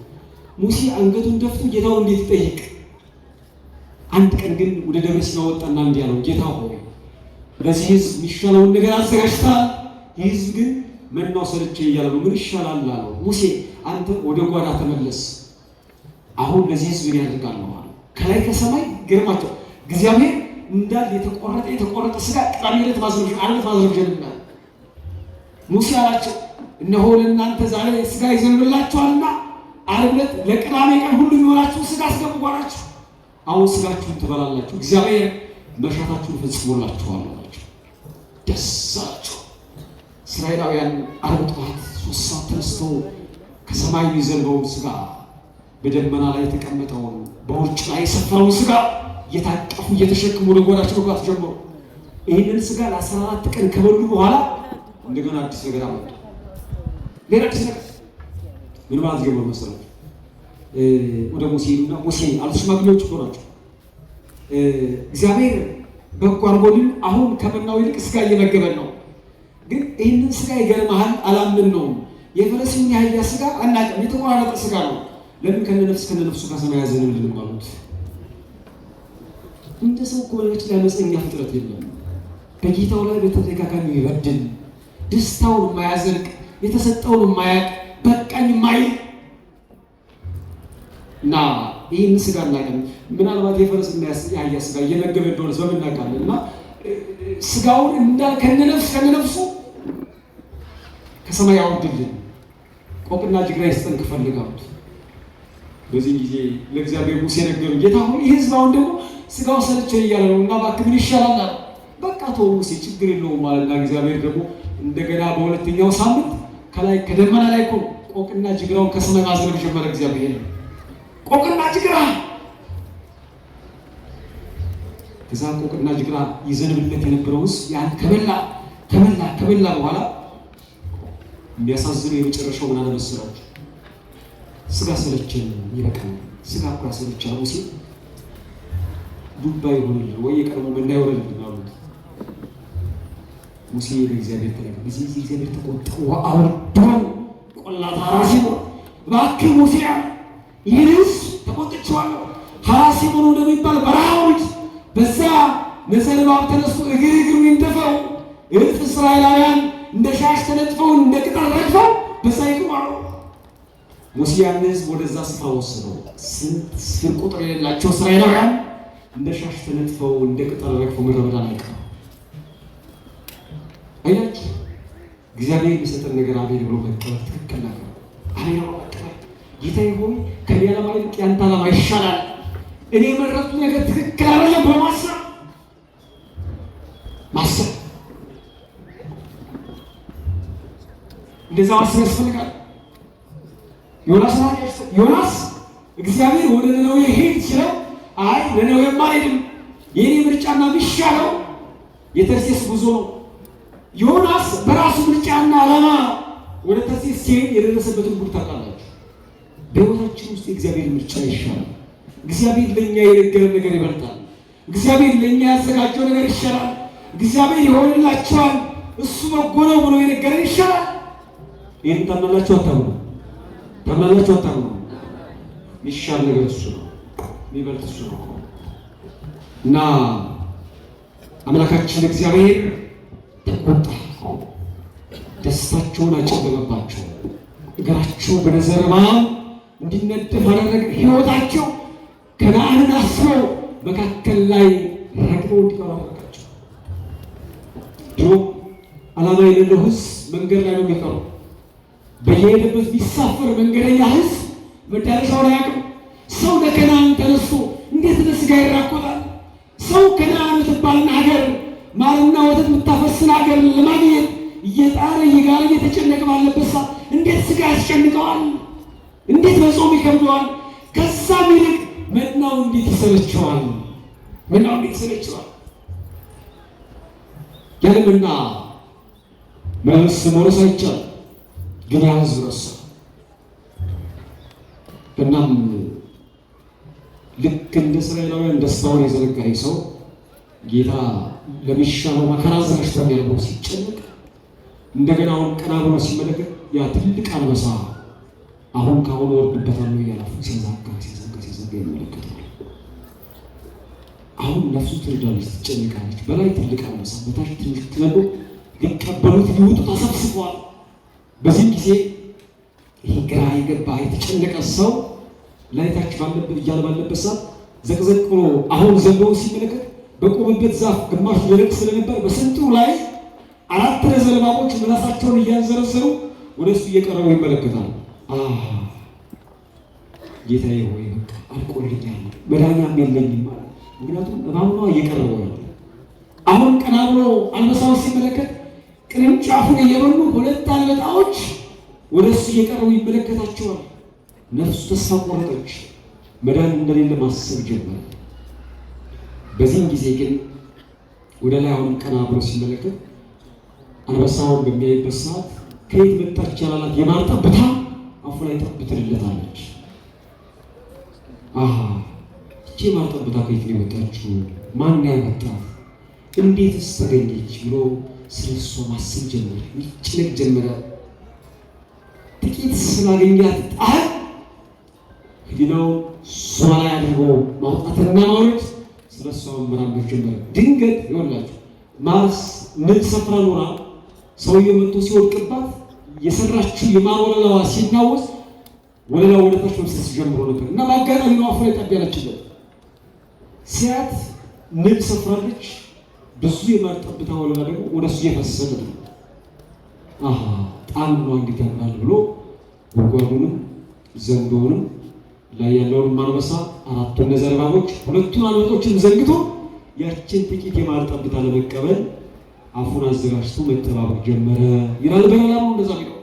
[SPEAKER 2] ሙሴ አንገቱን ደፍቶ ጌታው እንዴት ይጠይቅ? አንድ ቀን ግን ወደ ደብረ ሲና ወጣና እንዲህ አለው፣ ጌታ ሆይ ለዚህ ሕዝብ የሚሻለውን ነገር አዘጋጅተሃል፣ ይህ ሕዝብ ግን መናው ሰለቸኝ እያለ ነው፣ ምን ይሻላል አለው። ሙሴ አንተ ወደ ጓዳ ተመለስ፣ አሁን ለዚህ ሕዝብ ያደርጋለሁ አለ። ከላይ ከሰማይ ገርማቸው እግዚአብሔር እንዳል የተቆረጠ ስጋ ቅዳሜ ዕለት ማዝረብ ጀመረ። ሙሴ አላቸው፣ እነሆ ለእናንተ ዛሬ ስጋ ይዘንብላችኋልና ዓርብ ዕለት ለቅዳሜ ቀን ሁሉ የሚሆናችሁ ስጋ አስገቡ ጓዳችሁ፣ አሁን ስጋችሁን ትበላላችሁ፣ እግዚአብሔር መሻታችሁን ፈጽሞላችኋል አላቸው። ደስ አላቸው። እስራኤላውያን ዓርብ ጠዋት 3 ሰዓት ተነስተው ከሰማይ የሚዘንበውን ሥጋ በደመና ላይ የተቀመጠውን በውርጭ ላይ የሰፈረውን ሥጋ እየታቀፉ እየተሸክሙ ወደ ጓዳቸው መግባት ጀመሩ። ይህንን ሥጋ ለ14 ቀን ከበሉ በኋላ እንደገና አዲስ ነገር አመጡ። ሌላ አዲስ ነገር ምን ማለት ጀመሩ መሰላችሁ? ወደ ሙሴና ሙሴ አሉ ሽማግሌዎች እኮ ናቸው። እግዚአብሔር በጎ አድርጎልን አሁን ከመናው ይልቅ ሥጋ እየመገበን ነው። ግን ይህንን ሥጋ ይገርምሃል አላምን ነው የፈረስን የአህያ ሥጋ አናውቅም፣ የተቆራረጠ ሥጋ ነው። ለምን ከነነፍሱ ከሰማይ ያዘንብልን አሉት። እንደ ሰው እኮ በነገራችን ላይ አመፀኛ ፍጥረት የለም። በጌታው ላይ በተደጋጋሚ ይበድል፣ ደስታውን የማያዘልቅ የተሰጠውን የማያውቅ በቃኝ የማይል እና ይህን ሥጋ እናውቅም። ምናልባት የፈረስና የአህያ ሥጋ እየመገበ እንደሆነ በምን እናውቃለን? እና ሥጋውን እንዳል ከነነፍሱ ከሰማይ ያወርድልን፣ ቆቅና ጅግራ ይስጠን ከፈልጋሉት። በዚህ ጊዜ ለእግዚአብሔር ሙሴ ነገሩ። ጌታ ሆይ ይህ ሕዝብ አሁን ደግሞ ሥጋው ሰለቸኝ እያለ ነው እና እባክህ ምን ይሻላል? በቃ ተወው ሙሴ ችግር የለውም አለና እግዚአብሔር ደግሞ እንደገና በሁለተኛው ሳምንት ከላይ ከደመና ላይ ቆቅና ጅግራውን ከሰማይ ማዝነብ ጀመረ። እግዚአብሔር ቆቅና ጅግራ ከዛ ቆቅና ጅግራ ይዘንብለት የነበረው ሕዝብ ያን ከበላ በኋላ የሚያሳዝነው የመጨረሻው ምን አለ መሰላችሁ? ሥጋ ሰለቸን ይበቃል። ሥጋ እኮ ያሰለቻል ሙሴ ዱባ ይሆንልን ወይ የቀድሞ መና ይሆንልን አሉት። ሙሴ ለእግዚአብሔር ተናገረ። በዚህ ጊዜ እግዚአብሔር ተቆጣ። ወአውርዶ ቆላታ ሐራሲሞን እባክህ ሙሴ ይህንስ ተቆጥቼዋለሁ። ሐራሲሞን ወደሚባል በረሃዎች በዛ ነዘንባብ ተነስቶ እግር ይንደፈው እልፍ እስራኤላውያን እንደ ሻሽ ተነጥፈው እንደ ቅጠል ረግፈው በዛ ይቆማሉ። ሙሴ ያን ሕዝብ ወደዛ ስፍራ ወሰደው። ስንት ቁጥር የሌላቸው እስራኤላውያን እንደ ሻሽ ተነጥፈው እንደ ቅጠል ረግፈው ምድረ በዳ ላይ ቀሩ። አያችሁ እግዚአብሔር የሚሰጠን ነገር አሜን ብሎ መቀበል ትክክል ነገር አሜን ብሎ መቀበል። ጌታዬ ሆይ ከኔ ዓላማ ይልቅ ያንተ ዓላማ ይሻላል፣ እኔ የመረጥኩት ነገር ትክክል አይደለም ብሎ ማሰብ እንደዛ ማሰብ ያስፈልጋል። ዮናስ እግዚአብሔር ወደ ነነዌ ሄድ ሲለው አይ ነነዌማ አይደለም የኔ ምርጫና የሚሻለው የተርሴስ ጉዞ ነው። ዮናስ በራሱ ምርጫና ዓላማ ወደ ተርሴስ ሲሄድ የደረሰበትን ጉድ ታውቃላችሁ። በሕይወታችን ውስጥ የእግዚአብሔር ምርጫ ይሻላል። እግዚአብሔር ለእኛ የነገረን ነገር ይበልጣል። እግዚአብሔር ለእኛ ያዘጋጀው ነገር ይሻላል። እግዚአብሔር ይሆንላችኋል እሱ በጎ ነው ብሎ የነገረን ይሻላል። ይህን ታምናላችሁ አታምኑ? ታምናላችሁ አታምኑ? የሚሻል ነገር እሱ ነው፣ የሚበልጥ እሱ ነው እና አምላካችን እግዚአብሔር ተቆጣ። ደስታቸውን አጨለመባቸው። እግራቸው በነዘረባን እንዲነደፍ አደረገ። ሕይወታቸው ከነዓንን አስበው መካከል ላይ ረግጠው እንዲቀሩ አደረጋቸው። ድሮ ዓላማ የሌለው ሕዝብ መንገድ ላይ ነው የሚቀረው። በየሄደበት ቢሳፈር መንገደኛ ሕዝብ መዳረሻውን አያውቅም። ሰው ለከነዓን ተነስቶ እንዴት ለሥጋ ይራቆታል? ሰው ከነዓን የምትባልን ሀገር ማርና ወተት የምታፈስን ሀገር ለማግኘት እየጣረ እየጋለ እየተጨነቀ ባለበት ሰዓት እንዴት ሥጋ ያስጨንቀዋል? እንዴት መጾም ይከብደዋል? ከዛም ይልቅ መናው እንዴት ይሰለቸዋል? መናው እንዴት ይሰለቸዋል? ያለምና መልስ መውረስ አይቻልም። ግን ያ ሕዝብ ረሳ። እናም ልክ እንደ እስራኤላውያን ደስታውን የዘነጋ ሰው ጌታ ለሚሻለው መከራ ዘጋጅቷል ያለው ሲጨነቅ እንደገና አሁን ቀና ብሎ ሲመለከት ያ ትልቅ አንበሳ አሁን ካሁን ወርድበታል ነው እያላፉ ሲያዛጋ ይመለከታል። አሁን ነፍሱ ትርዳለች፣ ትጨነቃለች። በላይ ትልቅ አንበሳ፣ በታች ትንሽ ትነዶ ሊቀበሉት ሊወጡ ተሰብስበዋል። በዚህ ጊዜ ይሄ ግራ የገባ የተጨነቀ ሰው ላይታች ባለበት እያለ ባለበት ሰዓት ዘቅዘቅ ብሎ አሁን ዘንዶውን ሲመለከት በቆመበት ዛፍ ግማሹ ደረቅ ስለነበር በስንጥሩ ላይ 4 ነዘልባቦች ምላሳቸውን እያንዘረዘሩ ወደ እሱ እየቀረቡ ይመለከታል። ጌታዬ ሆይ በቃ አልቆልኛል፣ መድኃኒያም የለኝም ማለት ምክንያቱም እባብ ነዋ እየቀረበው ያለ አሁን ቀና ብሎ አንበሳውን ሲመለከት ቅርንጫፉን እየበሉ 2 አንበጣዎች ወደ እሱ እየቀረቡ ይመለከታቸዋል። ነፍሱ ተስፋ ቆረጠች። መዳን እንደሌለ ማሰብ ጀመረ። በዚህም ጊዜ ግን ወደ ላይ አሁን ቀና ብሎ ሲመለከት አንበሳውን በሚያይበት ሰዓት ከየት መጣች ያላላት የማር ጠብታ አፉ ላይ ጠብ ትልለታለች። እቺ የማር ጠብታ ከየት ነው የመጣችው? ማን ያመጣት? እንዴትስ ተገኘች? ብሎ ስለሷ ማሰብ ጀመረ። ይጨነቅ ጀመረ። ጥቂት ስላገኛት ጣል ህሊናው እሷ ላይ አድርጎ ማውጣትና ማውረድ ስለሷ መመራመር ጀመረ። ድንገት ይሆንላችሁ ማርስ ምን ሰፍራ ኖራ ሰውየው መጥቶ ሲወድቅባት የሰራችው የማር ወለላዋ ሲናወስ ወለላው ወደ ታች መፍሰስ ጀምሮ ነበር እና በአጋጣሚ ነው አፉ ላይ ጠብ ያለችለት። ሲያት ምን ሰፍራለች። ብዙ የማር ጠብታ ወለላ ደግሞ ወደ እሱ እየፈሰሰ ነው። ጣም ነው እንግዲህ ያምራል ብሎ ጉድጓዱንም ዘንዶውንም ላይ ያለውን አንበሳ 4 ነዘርባቦች 2 አንበጦችን ዘንግቶ ያችን ጥቂት የማር ጠብታ ለመቀበል አፉን አዘጋጅቶ መጠባበቅ ጀመረ ይላል። በሌላም እንደዛ ነው።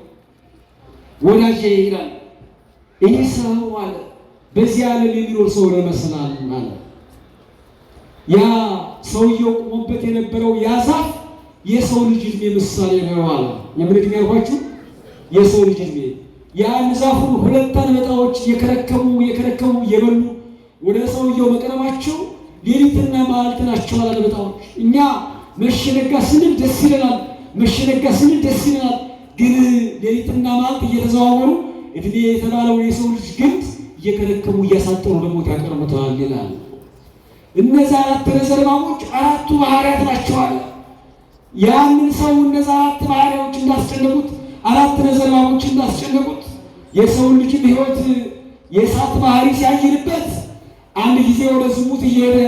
[SPEAKER 2] ወዳጄ ይላል ይህ ሰው አለ በዚህ ዓለም የሚኖር ሰው ይመስላል አለ። ያ ሰውየው ቆሞበት የነበረው ያ ዛፍ የሰው ልጅ ዕድሜ ምሳሌ ነው አለ። የምን ዕድሜ ያልኳችሁ? የሰው ልጅ ዕድሜ። ያን ዛፉን 2 አንበጣዎች የከረከሙ የበሉ ወደ ሰውየው መቅረባቸው ሌሊትና መዓልት ናቸው አለ። አንበጣዎች እኛ መሸነጋ ስንል ደስ ይለናል፣ ግን ሌሊትና መዓልት እየተዘዋወሩ ዕድሜ የተባለው የሰው ልጅ ግንድ እየከረከሙ እያሳጠሩ ለሞት ያቀርቡታል ይላል። እነዛ 4 ነዘርባቦች 4ቱ ባህሪያት ናቸው አለ። ያንን ሰው እነዛ 4 ባህሪያዎች እንዳስጨነቁት 4 ነዘርባቦች እንዳስጨነቁት የሰው ልጅ ሕይወት የእሳት ባህሪ ሲያይልበት አንድ ጊዜ ወደ ዝሙት እየሄደ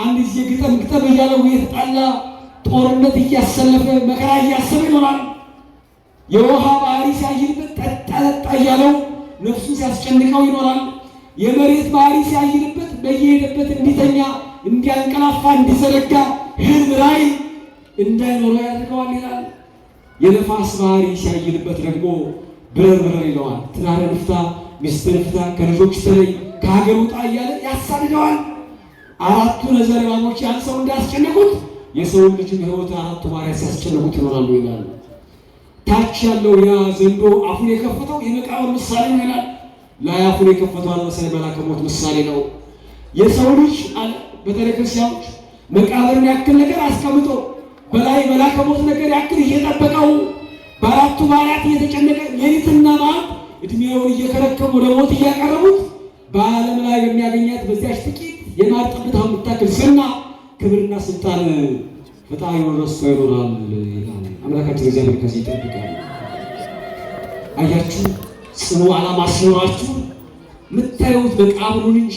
[SPEAKER 2] አንድ ጊዜ ግጠም እያለው እየተጣላ ጦርነት እያሰለፈ መከራ እያሰበ ይኖራል። የውሃ ባህሪ ሲያይልበት ጠጣ እያለው ነፍሱ ሲያስጨንቀው ይኖራል። የመሬት ባህሪ ሲያይልበት በየሄደበት እንዲተኛ፣ እንዲያንቀላፋ፣ እንዲዘረጋ ህልም ላይ እንዳይኖረው ያደርገዋል ይላል። የነፋስ ባህሪ ሲያይልበት ደግሞ ብረር ይለዋል። ትዳርን ፍታ፣ ሚስትን ፍታ፣ ከልጆች ተለይ፣ ከሀገር ውጣ እያለ ያሳድደዋል። 4ቱ ነዘርባቦች ያን ሰው እንዳስጨነቁት የሰው ልጅ ሕይወት 4ቱ ባህሪያት ሲያስጨንቁት ይኖራሉ ይላል። ታች ያለው ያ ዘንዶ አፉን የከፈተው የመቃብር ምሳሌ ነው ይላል። ላይ አፉን የከፈተው አንበሳ የመልአከ ሞት ምሳሌ ነው። የሰው ልጅ አለ በተለይ ክርስቲያኖች መቃብርን ያክል ነገር አስቀምጦ በላይ መልአከ ሞት ነገር ያክል እየጠበቀው በ4ቱ ባህሪያት እየተጨነቀ ሌሊትና መዓልት ዕድሜውን እየከረከሙ ወደ ሞት እያቀረቡት በዓለም ላይ በሚያገኛት በዚያች ጥቂት የማር ጠብታ የምታክል ዝና፣ ክብርና ስልጣን ፈጣሪውን ረስቶ ይኖራል ይላል። አምላካችን እግዚአብሔር ከዚህ ይጠብቃል። አያችሁ፣ ጽኑ ዓላማ ሲኖራችሁ የምታዩት መቃብሩን እንጂ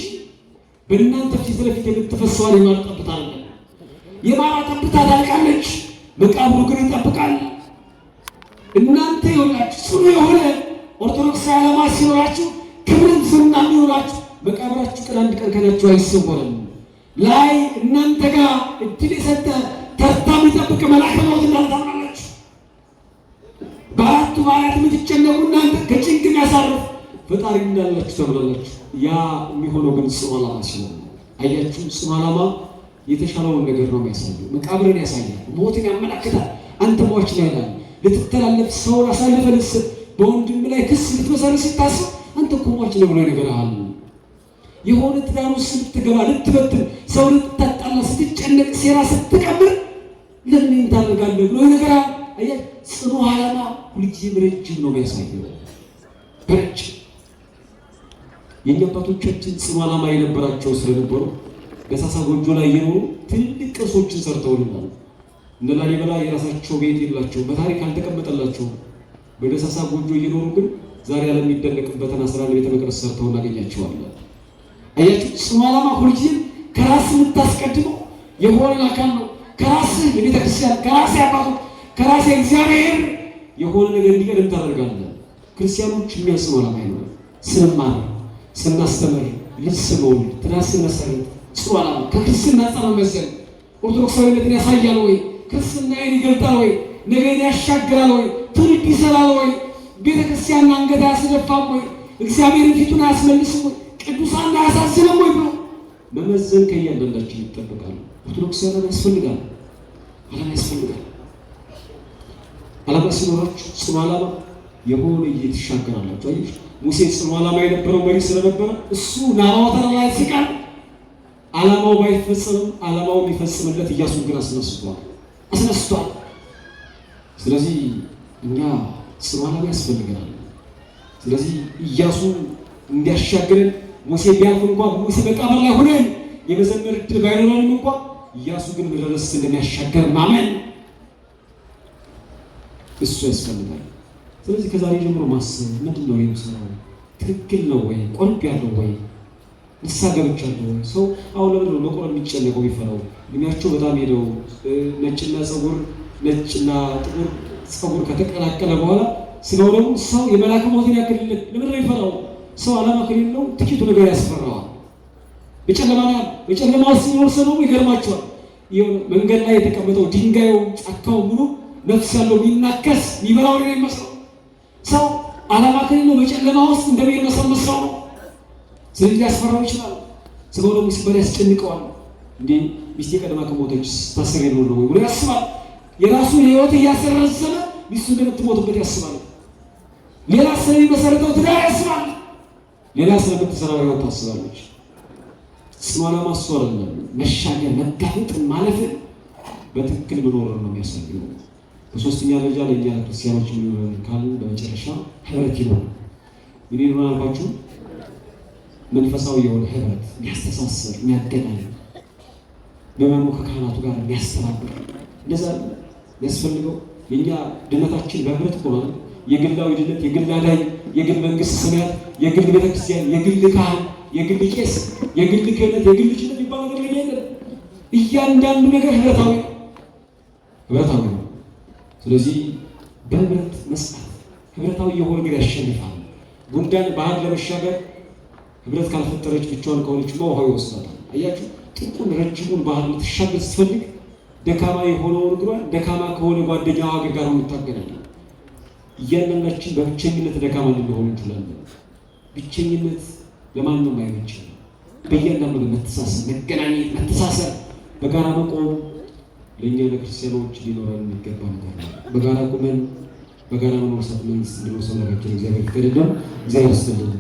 [SPEAKER 2] በእናንተ ፊት ለፊት የምትፈሰዋል የማር ጠብታ አለ። የማር ጠብታ ታልቃለች፣ መቃብሩ ግን ይጠብቃል። እናንተ ይሆናችሁ ጽኑ የሆነ ኦርቶዶክሳዊ ዓላማ ሲኖራችሁ ክብርን ዝና የሚኖራችሁ መቃብራችሁ ቀን አንድ ቀን ከናችሁ አይሰወርም። ላይ እናንተ ጋር እድል የሰጠ ተርታ የሚጠብቅ መልአከ ሞት እንዳለ ታምናላችሁ። በ4ቱ ባህሪያት የምትጨነቁ እናንተ ከጭንቅ የሚያሳርፍ ፈጣሪ እንዳላችሁ ታምናላችሁ። ያ የሚሆነው ግን ጽኑ ዓላማ ሲሆን፣ አያችሁ፣ ጽኑ ዓላማ የተሻለውን ነገር ነው የሚያሳየው። መቃብርን ያሳያል፣ ሞትን ያመላክታል። አንተ ሟች ላይ ይላል ልትተላለፍ ሰውን አሳልፈ ልትሰጥ በወንድም ላይ ክስ ልትመሰርት ስታስብ አንተ እኮ ሟች ነው ብሎ ይነግርሃል። የሆነ ትዳር ውስጥ ስትገባ ልትበትን ሰው ልትታጣላ ስትጨነቅ ሴራ ስትቀብር ለምን ታደርጋለህ ብሎ ይነግርሃል። አየህ፣ ጽኑ ዓላማ ሁልጊዜም ረጅም ነው የሚያሳየው። በረጅም የእኛ አባቶቻችን ጽኑ ዓላማ የነበራቸው ስለነበሩ በሳሳ ጎጆ ላይ የኖሩ ትልቅ ቅርሶችን ሰርተውልናል። እነ ላሊበላ የራሳቸው ቤት የላቸውም፣ በታሪክ አልተቀመጠላቸውም። በደሳሳ ጎጆ እየኖሩ ግን ዛሬ ያለሚደነቅበትን 11 ቤተ መቅደስ ሰርተው እናገኛቸዋለን። አያችሁ፣ ጽኑ ዓላማ ሁልጊዜም ከራስህ የምታስቀድመው የሆነ አካል ነው። ከራስህ የቤተ ክርስቲያን፣ ከራስህ አባቶች፣ ከራስህ እግዚአብሔር የሆነ ነገር እንዲቀድም ታደርጋለህ። ክርስቲያኖች የሚያስቡ ዓላማ ይኖራል። ስንማር፣ ስናስተምር፣ ልጅ ስንወልድ፣ ትዳር ስንመሰርት ጽኑ ዓላማ ከክርስትና አንጻር መመዘን ኦርቶዶክሳዊነትን ያሳያል ወይ? ክርስትናዬን ይገልጣል ወይ? ነገን ያሻግራል ወይ? ትውልድ ይሰራል ወይ? ቤተክርስቲያን አንገት አያስደፋም ወይ? እግዚአብሔርን ፊቱን አያስመልስም ወይ? ቅዱሳን አያሳዝንም ወይ ብሎ መመዘን ከእያንዳንዳችን ይጠበቃል። ኦርቶዶክሳውያን ያስፈልጋል። ዓላማ ያስፈልጋል። ዓላማ ሲኖራችሁ ጽኑ ዓላማ የሆነ እየተሻገራላችሁ። አየሽ ሙሴ ጽኑ ዓላማ የነበረው መሪ ስለነበረ እሱ ናባው ተራራ ላይ ሲቀር ዓላማው ባይፈጸምም ዓላማው የሚፈጽምለት ኢያሱን ግን አስነስቷል። ስለዚህ እኛ ጽኑ ዓላማ ያስፈልገናል። ስለዚህ ኢያሱ እንዲያሻግረን ሙሴ ቢያልፍ እንኳን ሙሴ መቃብር ላይ ሆነን የመዘመር ዕድል ባይኖረንም እንኳን ኢያሱ ግን ምድረ ርስት እንደሚያሻገር ማመን እሱ ያስፈልጋል። ስለዚህ ከዛሬ ጀምሮ ማሰብ ምንድን ነው የምሰራው? ትክክል ነው ወይ? ቆርብ ያለው ወይ? ንስሐ ገብቻለሁ ወይ? ሰው አሁን ለምንድን ነው መቆረብ የሚጨነቀው? የሚፈራው እድሜያቸው በጣም ሄደው ነጭና ጥቁር ፀጉር ከተቀላቀለ በኋላ ስለሆነ ሰው የመላክ ሞትን ያክል ለምንድን ነው የሚፈራው? ሰው ዓላማ ከሌለው ጥቂቱ ነገር ያስፈራዋል። በጨለማ ውስጥ የሚኖር ሰው ደግሞ ይገርማቸዋል። መንገድ ላይ የተቀመጠው ድንጋዩ ጫካው ሙሉ ነፍስ ያለው የሚናከስ የሚበላው ነው የሚመስለው። ሰው ዓላማ ከሌለው በጨለማ ውስጥ እንደሚመሰል ሰው ነው። ስለዚህ ሊያስፈራው ይችላል። ስጋው ደግሞ ሲበላ ያስጨንቀዋል። እንዴ ሚስቴ ቀድማ ከሞተች ታስሬ ነው ወይ ብሎ ያስባል። የራሱን ሕይወት እያሰረዘመ ሚስቱ እንደምትሞትበት ያስባል። ሌላ ስለሚመሰረተው ትዳር ያስባል። ሌላ ስለምትሰራው ሕይወት ታስባለች። ጽኑ ዓላማ እሱ አይደለም። መሻገር መጋፈጥን ማለፍን በትክክል መኖርን ነው የሚያሳየው። በሶስተኛ ደረጃ ለእኛ ክርስቲያኖች የሚሆን ካልን በመጨረሻ ህብረት ይኖራል። ምን ይሆናል አልኳችሁ? መንፈሳዊ የሆነ ህብረት የሚያስተሳስር የሚያገናኝ በመኑ ከካህናቱ ጋር የሚያስተባብር እንደዛ የሚያስፈልገው የእኛ ድነታችን በህብረት ሆኗል። የግላዊ ድነት፣ የግል አዳኝ፣ የግል መንግስት ሰማያት፣ የግል ቤተክርስቲያን፣ የግል ካህን፣ የግል ቄስ፣ የግል ክህነት፣ የግል ጭነት የሚባል ነገር የለም። እያንዳንዱ ነገር ህብረታዊ ነው። ስለዚህ በህብረት መስራት ህብረታዊ የሆነ ነገር ያሸንፋል። ጉንዳን ባህር ለመሻገር ህብረት ካልፈጠረች ብቻዋን ከሆነች ውሃው ይወስዳታል። አያችሁ ጥቁን ረጅሙን ባህር ልትሻገር ስትፈልግ ደካማ የሆነውን እግሯን ደካማ ከሆነ ጓደኛዋ ጋር ነው የምታገናኘው። እያንዳንዳችን በብቸኝነት ደካማ ልንሆን እንችላለን። ብቸኝነት ለማንም አይመችም። በእያንዳንዱ መተሳሰብ፣ መገናኘት፣ መተሳሰብ፣ በጋራ መቆም ለእኛ ለክርስቲያኖች ሊኖረን የሚገባ ነገር ነው። በጋራ ቁመን በጋራ መኖር መንግስት እንዲኖር ሰው እግዚአብሔር ይፍቀድልን። እግዚአብሔር ይስጥልን።